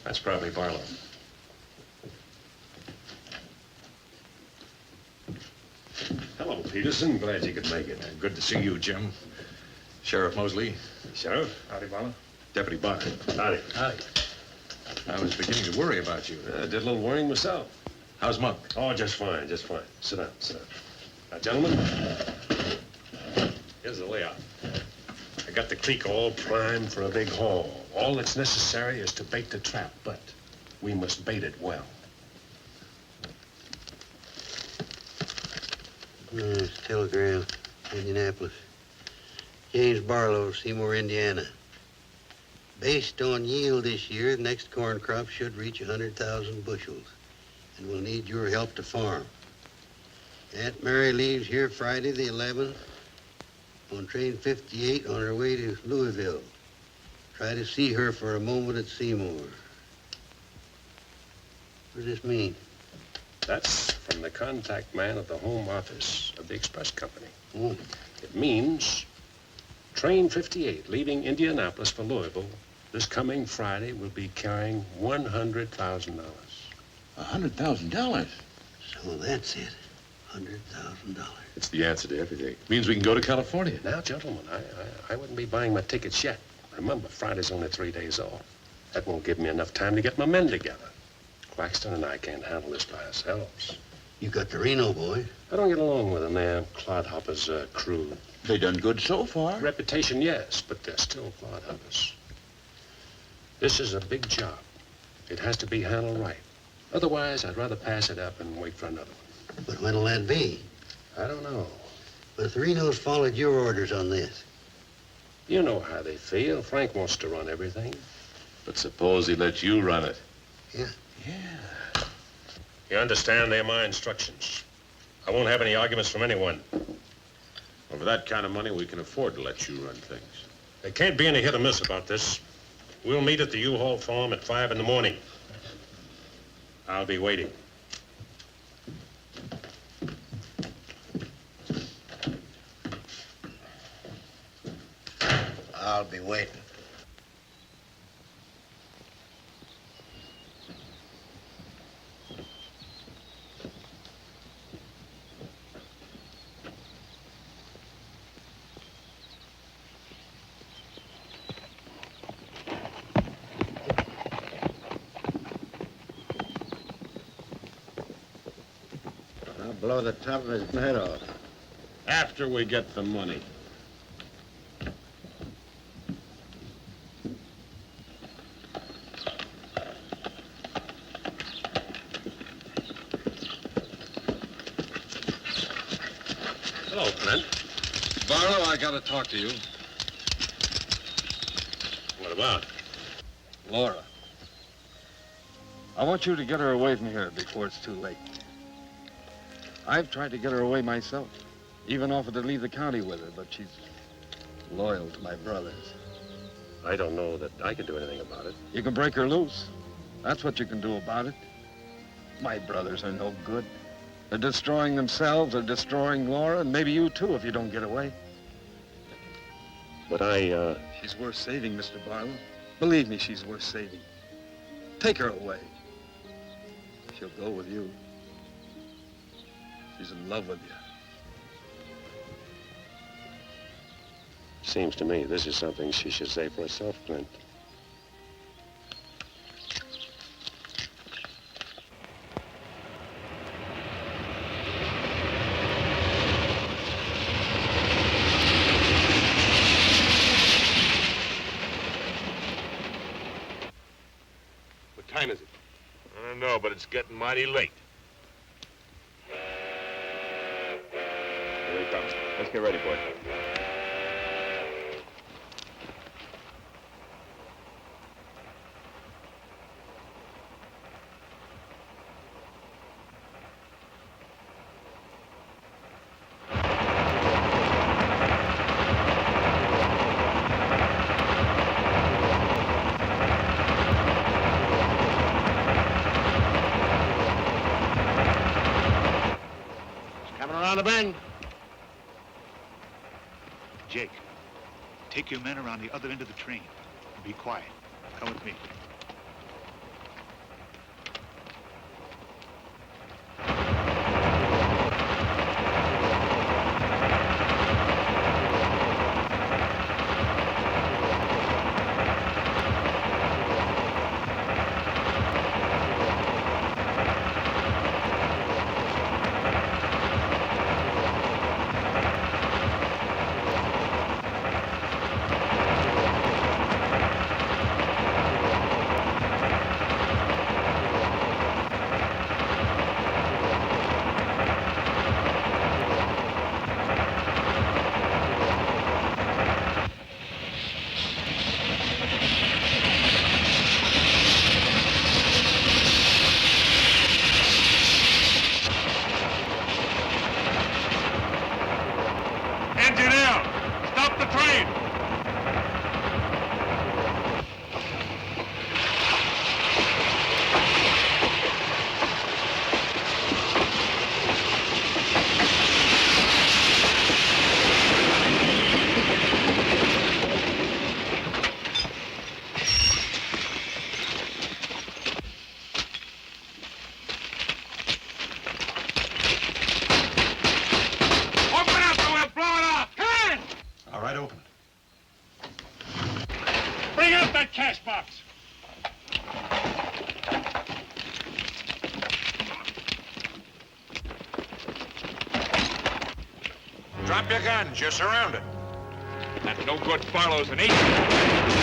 That's probably Barlow. Hello, Peterson. Glad you could make it. Good to see you, Jim. Sheriff Mosley. Sheriff? Howdy, Barlow. Deputy Barr. Howdy. Howdy. I was beginning to worry about you. I did a little worrying myself. How's Monk? Oh, just fine, just fine. Sit down, sit down. Now, gentlemen, here's the layout. I got the creek all primed for a big haul. All that's necessary is to bait the trap, but we must bait it well. Telegram, Indianapolis. James Barlow, Seymour, Indiana. Based on yield this year, the next corn crop should reach 100,000 bushels, and we'll need your help to farm. Aunt Mary leaves here Friday the 11th on train 58 on her way to Louisville. Try to see her for a moment at Seymour. What does this mean? That's from the contact man at the home office of the express company. Oh. It means train 58 leaving Indianapolis for Louisville this coming Friday will be carrying $100,000. $100,000? So that's it. $100,000. It's the answer to everything. It means we can go to California. Now, gentlemen, I wouldn't be buying my tickets yet. Remember, Friday's only 3 days off. That won't give me enough time to get my men together. Claxton and I can't handle this by ourselves. You got the Reno boy. I don't get along with them. They're clodhoppers, crude. They done good so far. Reputation, yes, but they're still clodhoppers. This is a big job. It has to be handled right. Otherwise, I'd rather pass it up and wait for another one. But when'll that be? I don't know. But if the Renos followed your orders on this. You know how they feel. Frank wants to run everything. But suppose he let you run it. Yeah. Yeah. You understand? They're my instructions. I won't have any arguments from anyone. Well, for that kind of money, we can afford to let you run things. There can't be any hit or miss about this. We'll meet at the U-Haul farm at 5 in the morning. I'll be waiting. I'll be waiting. I'll blow the top of his head off. After we get the money. Hello, Clint. Barlow, I gotta talk to you. What about? Laura. I want you to get her away from here before it's too late. I've tried to get her away myself. Even offered to leave the county with her, but she's loyal to my brothers. I don't know that I can do anything about it. You can break her loose. That's what you can do about it. My brothers are no good. They're destroying themselves, they're destroying Laura, and maybe you too if you don't get away. But She's worth saving, Mr. Barlow. Believe me, she's worth saving. Take her away. She'll go with you. She's in love with you. Seems to me this is something she should say for herself, Clint. now, but it's getting mighty late. Here he comes. Let's get ready, boy. Around the bend. Jake, take your men around the other end of the train. And be quiet. Come with me. cash box. Drop your guns. You're surrounded. That no good Barlow's an agent.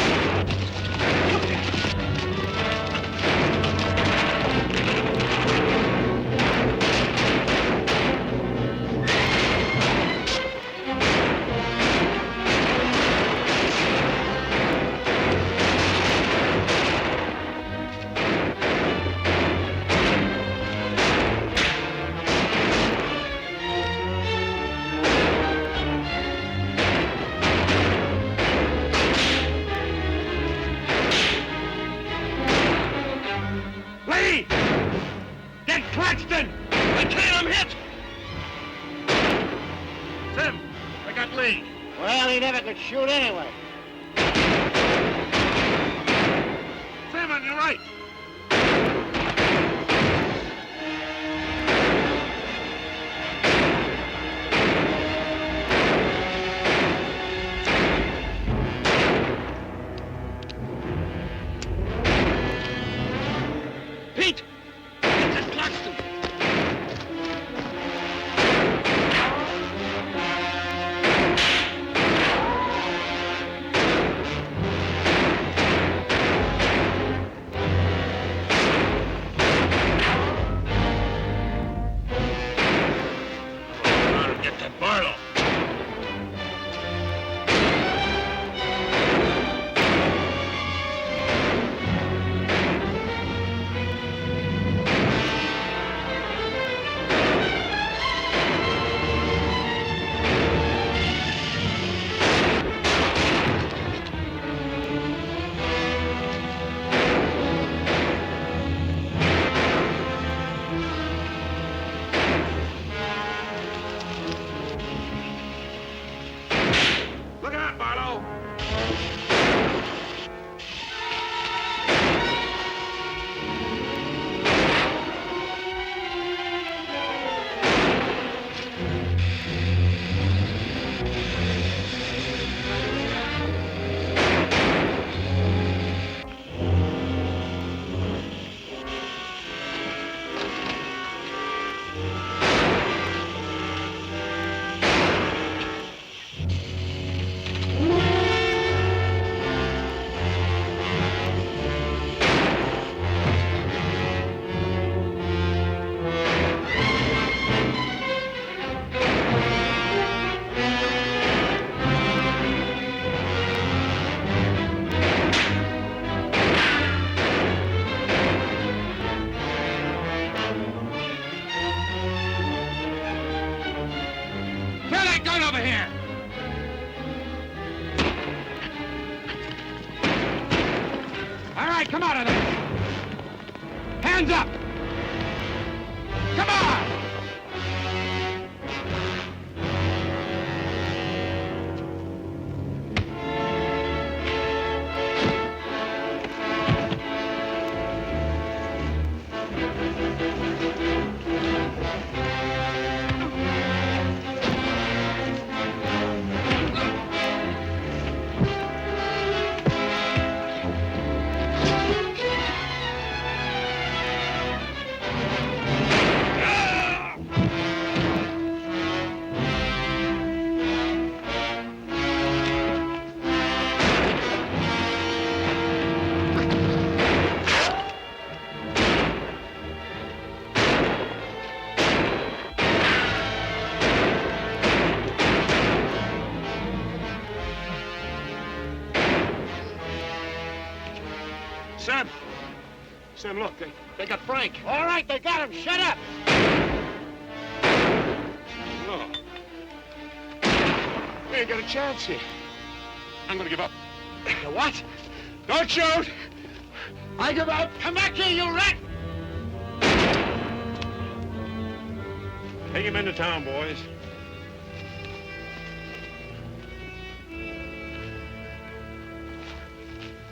Shoot anyway. Sam, on your right. Pete! It's a Claxton! over here. All right, come out of there. Hands up. Come on. Sam, look, they got Frank. All right, they got him. Shut up. No. We ain't got a chance here. I'm gonna give up. You what? Don't shoot! I give up. Come back here, you rat. Take him into town, boys.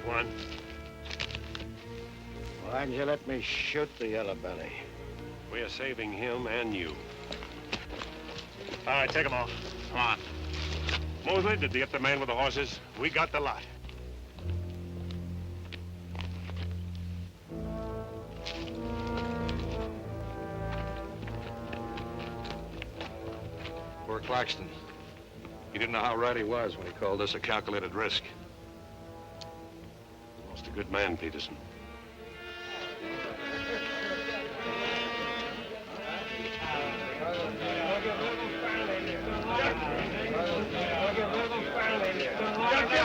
One. Why didn't you let me shoot the yellow belly? We're saving him and you. All right, take him off. Come on. Mosley, did you get the man with the horses? We got the lot. Poor Claxton. He didn't know how right he was when he called this a calculated risk. Lost a good man, Peterson.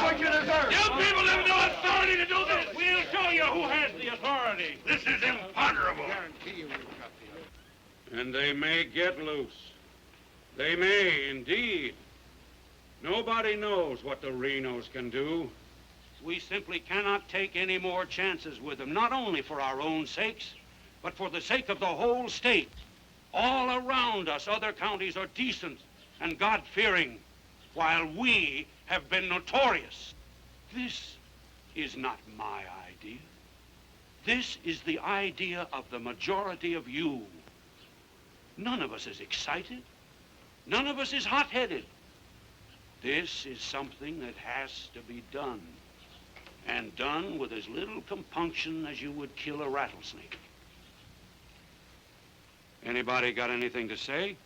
What you deserve. You people have no authority to do this. We'll show you who has the authority. This is imponderable. And they may get loose. They may, indeed. Nobody knows what the Renos can do. We simply cannot take any more chances with them, not only for our own sakes, but for the sake of the whole state. All around us, other counties are decent and God-fearing, while we have been notorious. This is not my idea. This is the idea of the majority of you. None of us is excited. None of us is hot-headed. This is something that has to be done, and done with as little compunction as you would kill a rattlesnake. Anybody got anything to say?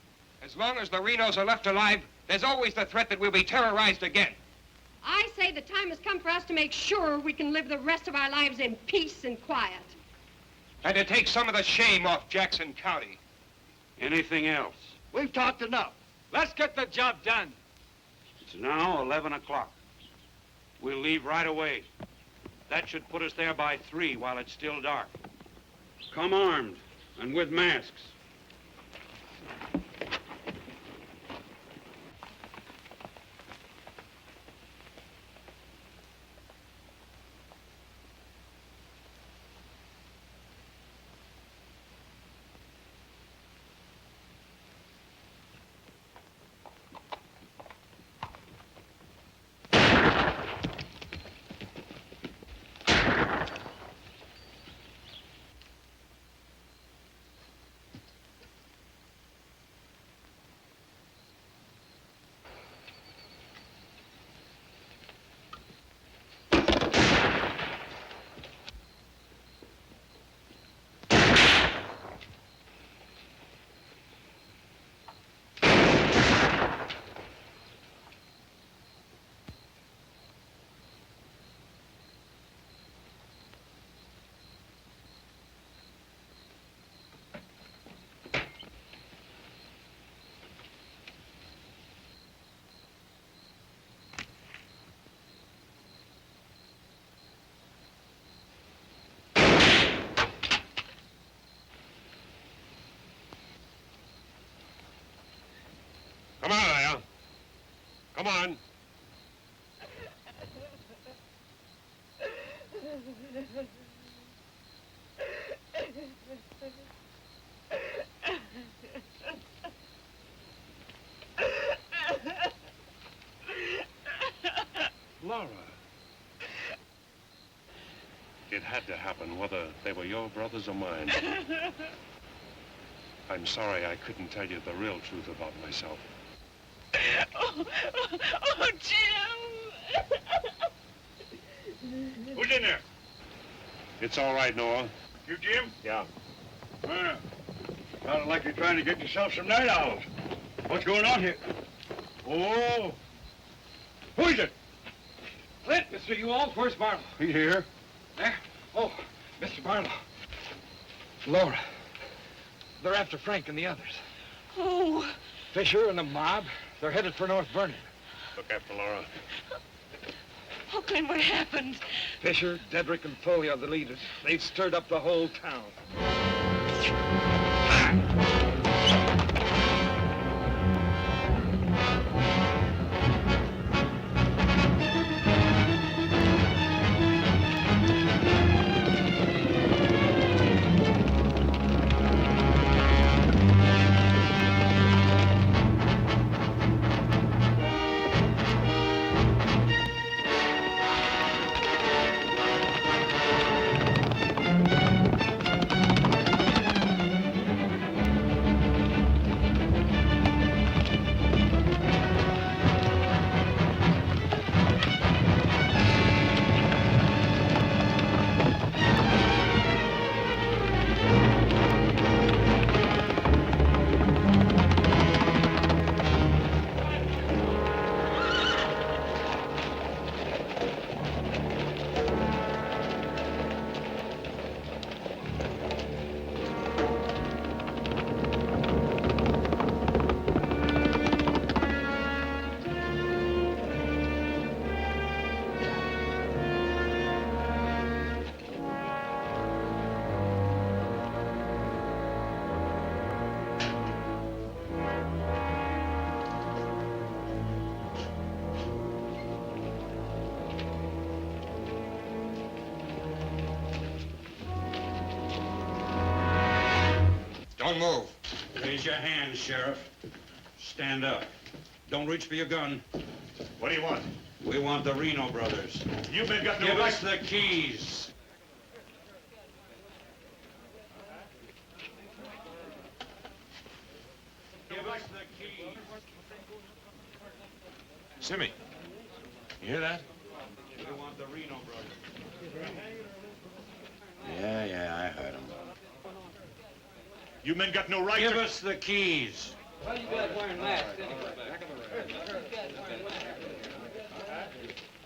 As long as the Renos are left alive, there's always the threat that we'll be terrorized again. I say the time has come for us to make sure we can live the rest of our lives in peace and quiet. And to take some of the shame off Jackson County. Anything else? We've talked enough. Let's get the job done. It's now 11 o'clock. We'll leave right away. That should put us there by 3 while it's still dark. Come armed and with masks. Come on. Laura. It had to happen, whether they were your brothers or mine. I'm sorry I couldn't tell you the real truth about myself. Oh, Jim! Who's in there? It's all right, Noah. You, Jim? Yeah. Sounded like you're trying to get yourself some night owls. What's going on here? Oh. Who is it? Clint, Mr. Ewald, where's Barlow? He here. There? Oh, Mr. Barlow. Laura. They're after Frank and the others. Oh. Fisher and the mob. They're headed for North Vernon. Look after Laura. Oh, Clint, what happened? Fisher, Dedrick, and Foley are the leaders. They've stirred up the whole town. Don't move. Raise your hands, Sheriff. Stand up. Don't reach for your gun. What do you want? We want the Reno Brothers. You men got no Give right. us the keys. Give us the keys. Simmy, you hear that? We want the Reno Brothers. Yeah, I heard him. You men got no right Give to... us the keys. Why you guys wearing masks anyway?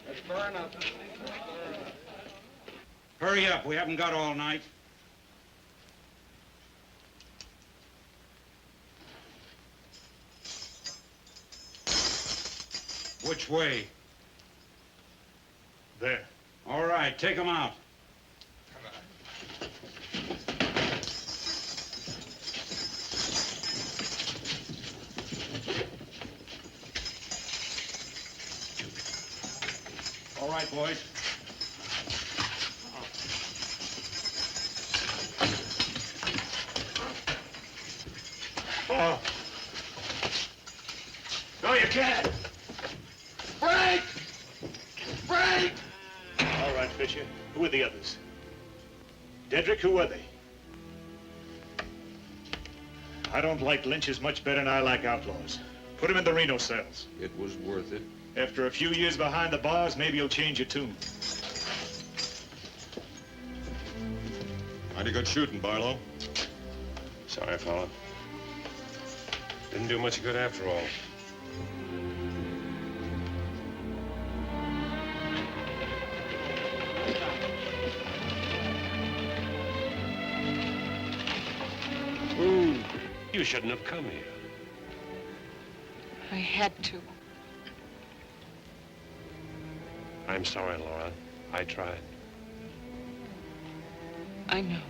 Let's burn up. Hurry up. We haven't got all night. Which way? There. All right, take them out. All right, boys. Oh. No, you can't. Frank! Frank! All right, Fisher. Who are the others? Dedrick, who are they? I don't like lynches much better than I like outlaws. Put him in the Reno cells. It was worth it. After a few years behind the bars, maybe you'll change your tune. Mighty good shooting, Barlow. Sorry, fella. Didn't do much good after all. You shouldn't have come here. I had to. I'm sorry, Laura. I tried. I know.